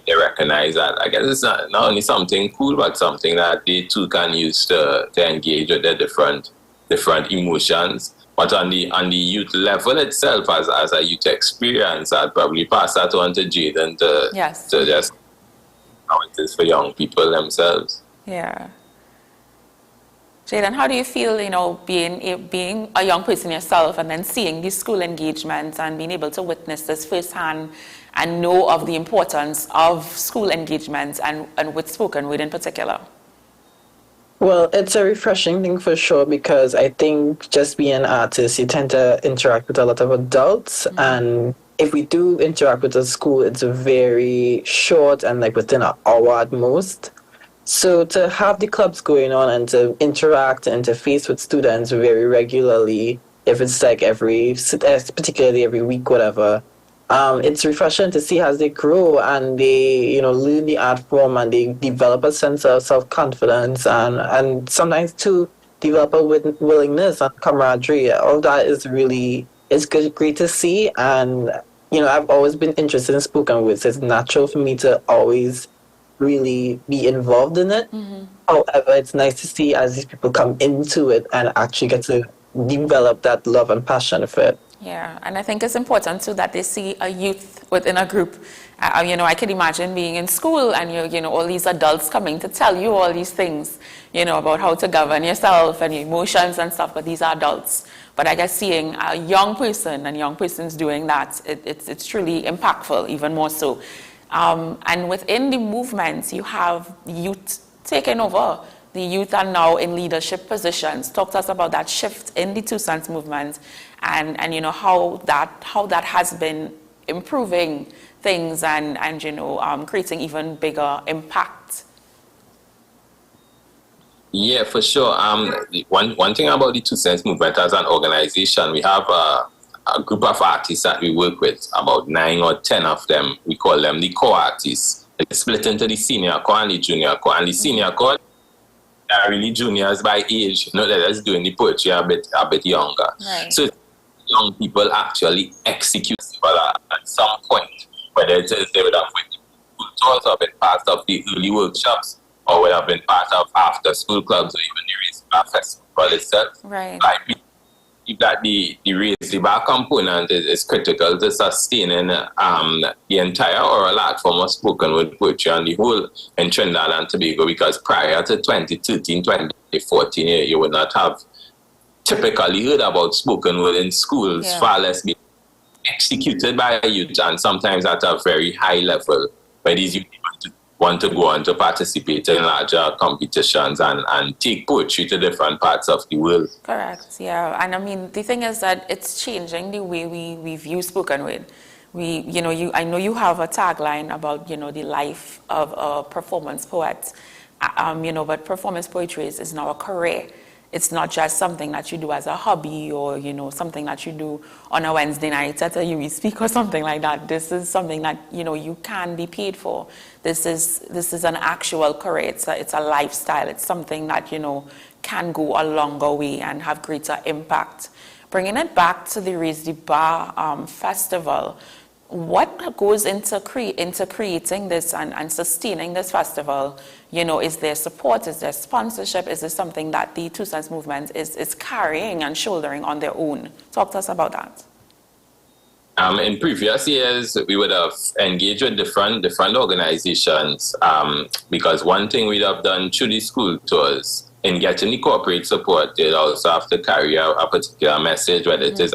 they recognize that. I guess it's not only something cool, but something that they too can use to engage with their different emotions. But on the youth level itself, as a youth experience, I'd probably pass that on to Jaden to just how it is for young people themselves. Yeah. Jaden, how do you feel, being a young person yourself and then seeing these school engagements and being able to witness this firsthand and know of the importance of school engagements and with spoken word in particular? Well, it's a refreshing thing for sure, because I think just being an artist, you tend to interact with a lot of adults. And if we do interact with a school, it's very short and like within an hour at most. So to have the clubs going on and to interact and interface with students very regularly, if it's like particularly every week, whatever, it's refreshing to see as they grow and they, learn the art form and they develop a sense of self-confidence and sometimes too develop a willingness and camaraderie. All that is really, it's great to see. And, I've always been interested in spoken word, so it's natural for me to always really be involved in it. However, it's nice to see as these people come into it and actually get to develop that love and passion for it. Yeah, and I think it's important too that they see a youth within a group. I can imagine being in school and all these adults coming to tell you all these things, about how to govern yourself and your emotions and stuff, but these are adults. But I guess seeing a young person and young persons doing that, it's truly impactful, even more so. And within the movement, you have youth taking over. The youth are now in leadership positions. Talk to us about that shift in the Two Sons movement and how that has been improving things and creating even bigger impact. Yeah, for sure. One thing about the Two Sons movement as an organization, we have a group of artists that we work with, about 9 or 10 of them. We call them the core artists. It's split into the senior core and the junior core. And the senior core are really juniors by age. They're just doing the poetry a bit younger. Right. So young people actually execute at some point, whether it is they would have went to school tours or been part of the early workshops, or would have been part of after school clubs or even the Raise the Bar festival itself. Right. I believe that the Raise the Bar component is critical to sustaining the entire oral art form of spoken word poetry and the whole in Trinidad and Tobago, because prior to 2013, 2014, you would not have typically heard about spoken word in schools, far less being executed by youth, and sometimes at a very high level, where these youth want to want to go on to participate in larger competitions and take poetry to different parts of the world. Correct, yeah. And I mean, the thing is that it's changing the way we view spoken word. I know you have a tagline about, the life of a performance poet, but performance poetry is now a career. It's not just something that you do as a hobby or, something that you do on a Wednesday night at a UE speak or something like that. This is something that, you can be paid for. This is an actual career. It's a lifestyle. It's something that, can go a longer way and have greater impact. Bringing it back to the Raise the Bar festival, what goes into creating this and sustaining this festival? Is there support? Is there sponsorship? Is this something that the Two Sons movement is carrying and shouldering on their own? Talk to us about that. In previous years, we would have engaged with different organizations because one thing we'd have done through the school tours, in getting the corporate support, they'd also have to carry out a particular message, whether it is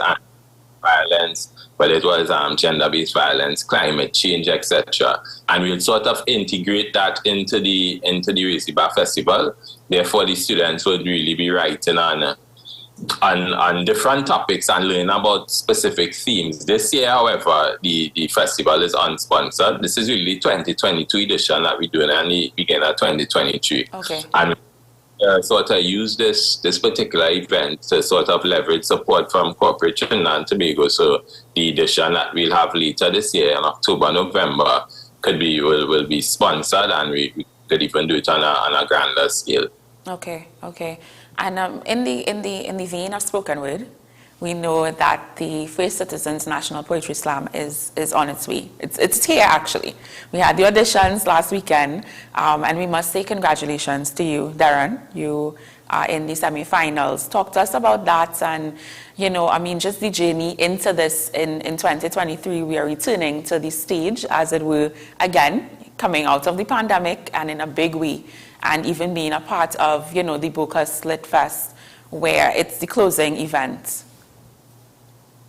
violence, whether it was gender-based violence, climate change, etc. And we'll sort of integrate that into the Raise the Bar Festival. Therefore, the students would really be writing on different topics and learn about specific themes. This year, however, the festival is unsponsored. This is really 2022 edition that we're doing and the beginning of 2023. Okay. And sort of use this particular event to sort of leverage support from corporate Trinidad and Tobago. So the edition that we'll have later this year in October, November will be sponsored, and we could even do it on a grander scale. Okay. And in the vein of spoken word, we know that the First Citizens National Poetry Slam is on its way. It's here, actually. We had the auditions last weekend, and we must say congratulations to you, Darren. You are in the semi-finals. Talk to us about that and, just the journey into this in 2023. We are returning to the stage, as it were, again, coming out of the pandemic and in a big way, and even being a part of, the Bocas Lit Fest, where it's the closing event.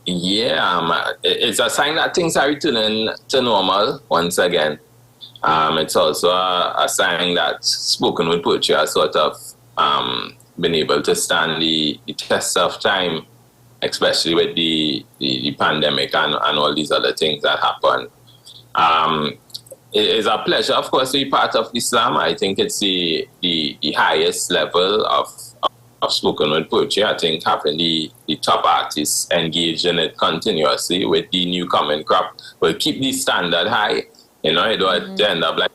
Yeah, it's a sign that things are returning to normal once again. It's also a sign that spoken word poetry has sort of been able to stand the test of time, especially with the pandemic and all these other things that happen. It is a pleasure, of course, to be part of the slam. I think it's the highest level of spoken word poetry. I think having the top artists engaged in it continuously with the new coming crop will keep the standard high. It don't end up like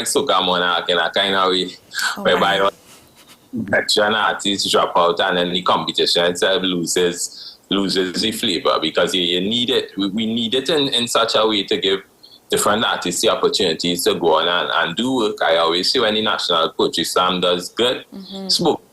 Soca Monarch in a kind of way, whereby veteran artists drop out and then the competition itself loses the flavor, because you need it. We need it in such a way to give different artists the opportunities to go on and do work. I always say when the National Poetry Slam does good, spoken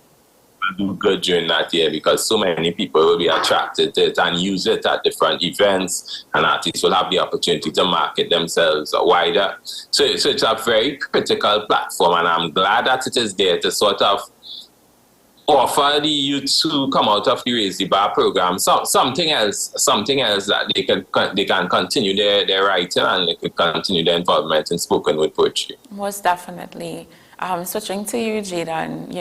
will do good during that year, because so many people will be attracted to it and use it at different events, and artists will have the opportunity to market themselves wider. So it's a very critical platform, and I'm glad that it is there to sort of offer the youth who come out of the Raise the Bar program something else that they can continue their writing, and they can continue their involvement in spoken word poetry. Most definitely. Switching to you, Jaden,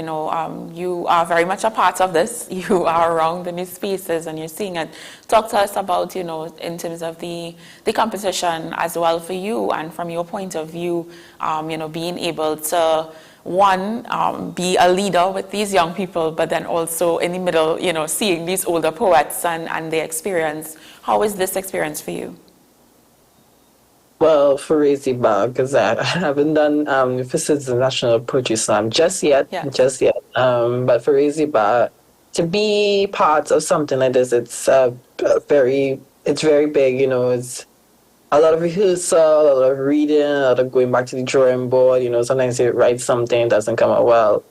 you are very much a part of this. You are around in these spaces and you're seeing it. Talk to us about, in terms of the competition as well for you, and from your point of view, being able to, be a leader with these young people, but then also in the middle, seeing these older poets and their experience. How is this experience for you? Well, for Raise the Bar, because I haven't done First National Poetry Slam just yet. But for Raise the Bar, to be part of something like this, it's very big. It's a lot of rehearsal, a lot of reading, a lot of going back to the drawing board. Sometimes you write something, it doesn't come out well.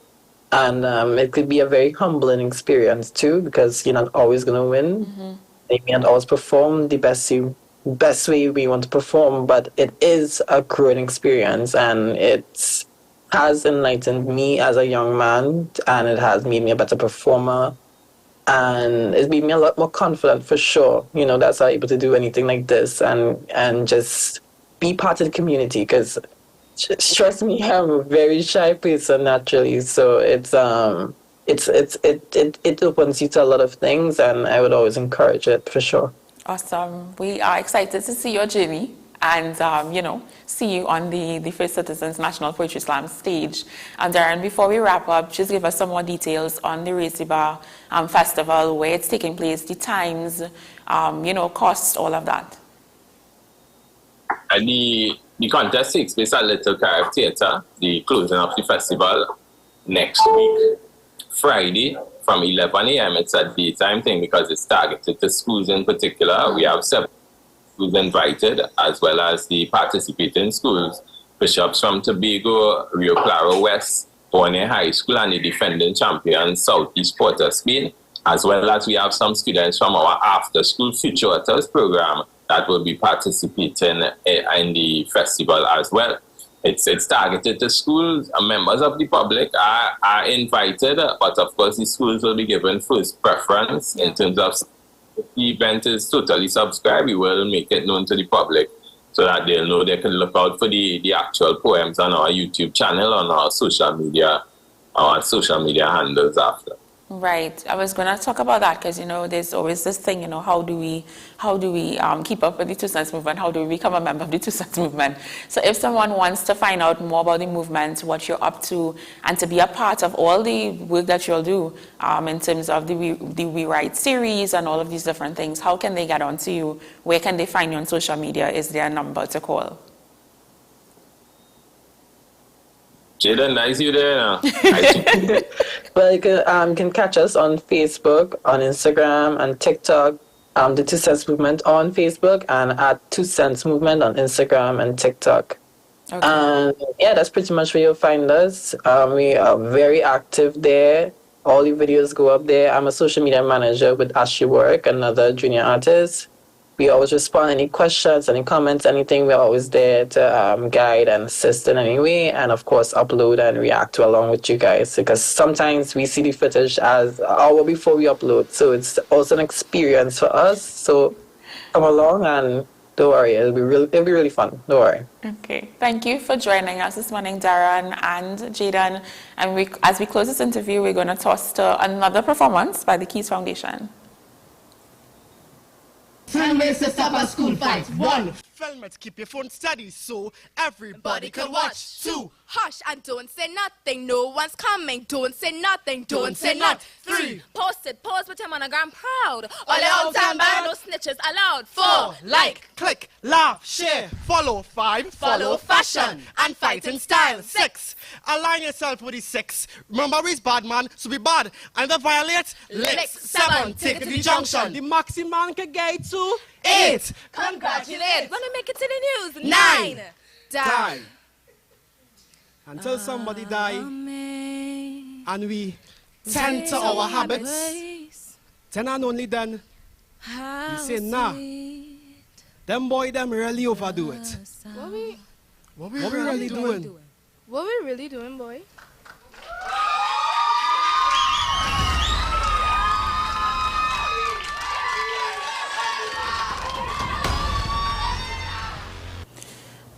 And it could be a very humbling experience too, because you're not always going to win. You may not always perform the best way we want to perform, but it is a growing experience, and it has enlightened me as a young man, and it has made me a better performer, and it's made me a lot more confident for sure. That's how I'm able to do anything like this and just be part of the community, because Trust me, I'm a very shy person naturally, so it opens you to a lot of things, and I would always encourage it for sure. Awesome. We are excited to see your journey and, see you on the First Citizens National Poetry Slam stage. And Darren, before we wrap up, just give us some more details on the Raziba Festival, where it's taking place, the times, costs, all of that. And the contest takes place at Little Carib Theatre, the closing of the festival next week, Friday, from 11 a.m. It's a daytime thing because it's targeted to schools in particular. We have 7 schools invited, as well as the participating schools. Bishops from Tobago, Rio Claro West, Borneo High School, and the defending champion, Southeast Port of Spain, as well as we have some students from our after-school Future Authors program that will be participating in the festival as well. It's targeted to schools. Members of the public are invited, but of course the schools will be given first preference in terms of if the event is totally subscribed. We will make it known to the public so that they'll know they can look out for the actual poems on our YouTube channel, on our social media handles after. Right. I was going to talk about that because, there's always this thing, how do we keep up with the Two Cents movement? How do we become a member of the Two Cents movement? So if someone wants to find out more about the movement, what you're up to, and to be a part of all the work that you'll do in terms of the We Write series and all of these different things, how can they get onto you? Where can they find you on social media? Is there a number to call? Jaden, nice you there now. Well, you can catch us on Facebook, on Instagram, and TikTok. The Two Cents Movement on Facebook, and at Two Cents Movement on Instagram and TikTok. Okay. And yeah, that's pretty much where you'll find us. We are very active there. All the videos go up there. I'm a social media manager with Ashley Work, another junior artist. We always respond any questions, any comments, anything. We're always there to guide and assist in any way, and of course upload and react to along with you guys, because sometimes we see the footage as an hour before we upload, so it's also an experience for us. So come along and don't worry, it'll be really fun. Don't worry. Okay, thank you for joining us this morning, Darren and Jaden. And as we close this interview, we're going to toss to another performance by the Keys Foundation. 10 ways to stop a school fight. 1. Film it, keep your phone steady so everybody can watch. 2. Hush and don't say nothing. No one's coming. Don't say nothing. Don't say nothing. 3. Post it. Pose with your monogram proud. All the out and bad. No snitches allowed. 4. Like, click, laugh, share, follow. 5. Follow fashion and fight in style. 6. Align yourself with the 6. Remember he's bad man, so be bad. And the violate, licks. 7. Take it to the junction. The maximum can get to 8. Congratulate. Gonna make it to the news. 9. Die. Until somebody die, and we tend to our habits, then and only then, we say, nah, them really overdo it. What we really doing? What we really doing, boy?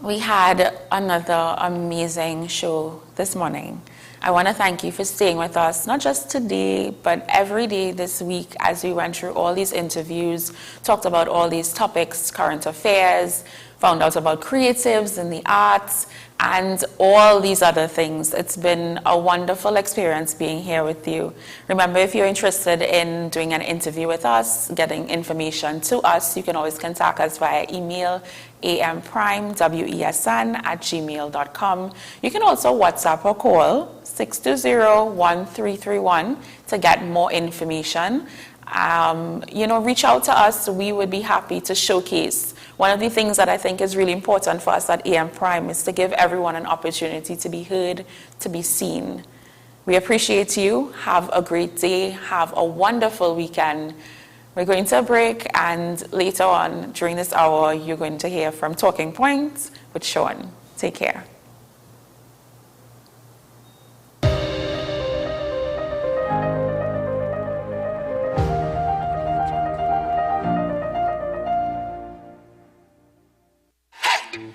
We had another amazing show this morning. I want to thank you for staying with us, not just today, but every day this week as we went through all these interviews, talked about all these topics, current affairs, found out about creatives in the arts, and all these other things. It's been a wonderful experience being here with you. Remember, if you're interested in doing an interview with us, getting information to us, you can always contact us via email, amprimewesn@gmail.com. You can also WhatsApp or call 620-1331 to get more information. Reach out to us. We would be happy to showcase. One of the things that I think is really important for us at AM Prime is to give everyone an opportunity to be heard, to be seen. We appreciate you. Have a great day. Have a wonderful weekend. We're going to a break, and later on during this hour, you're going to hear from Talking Points with Sean. Take care.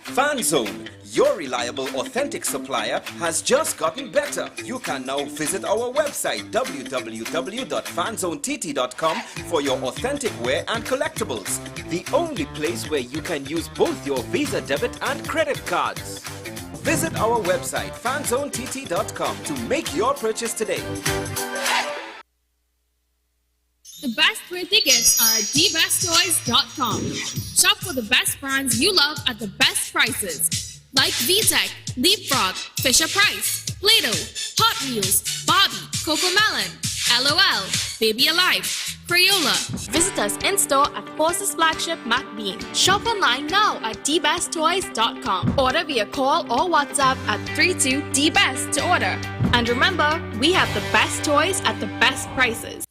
Fan Zone, Your reliable, authentic supplier has just gotten better. You can now visit our website www.fanzonett.com for your authentic wear and collectibles. The only place where you can use both your Visa debit and credit cards. Visit our website fanzonett.com to make your purchase today. The best birthday gifts are at dbesttoys.com. Shop for the best brands you love at the best prices. Like VTech, Leapfrog, Fisher Price, Play-Doh, Hot Wheels, Barbie, Cocomelon, LOL, Baby Alive, Crayola. Visit us in store at Forces Flagship MacBean. Shop online now at dbesttoys.com. Order via call or WhatsApp at 32DBEST to order. And remember, we have the best toys at the best prices.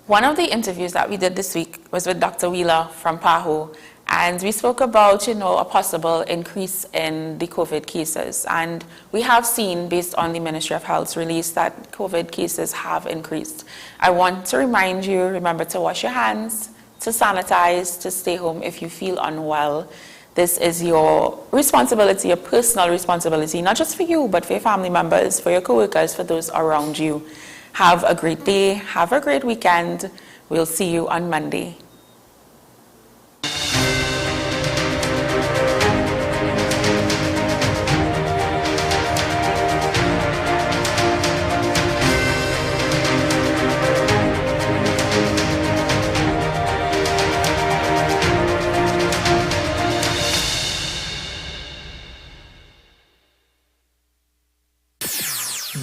One of the interviews that we did this week was with Dr. Wheeler from PAHO, and we spoke about, a possible increase in the COVID cases. And we have seen, based on the Ministry of Health's release, that COVID cases have increased. I want to remind you, remember to wash your hands, to sanitize, to stay home if you feel unwell. This is your responsibility, your personal responsibility, not just for you, but for your family members, for your coworkers, for those around you. Have a great day. Have a great weekend. We'll see you on Monday.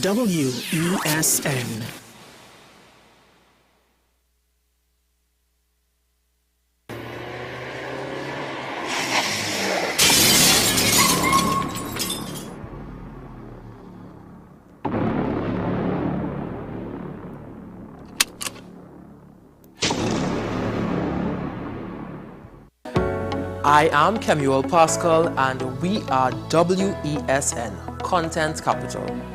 WESN. I am Kemuel Pascal and we are WESN, Content Capital.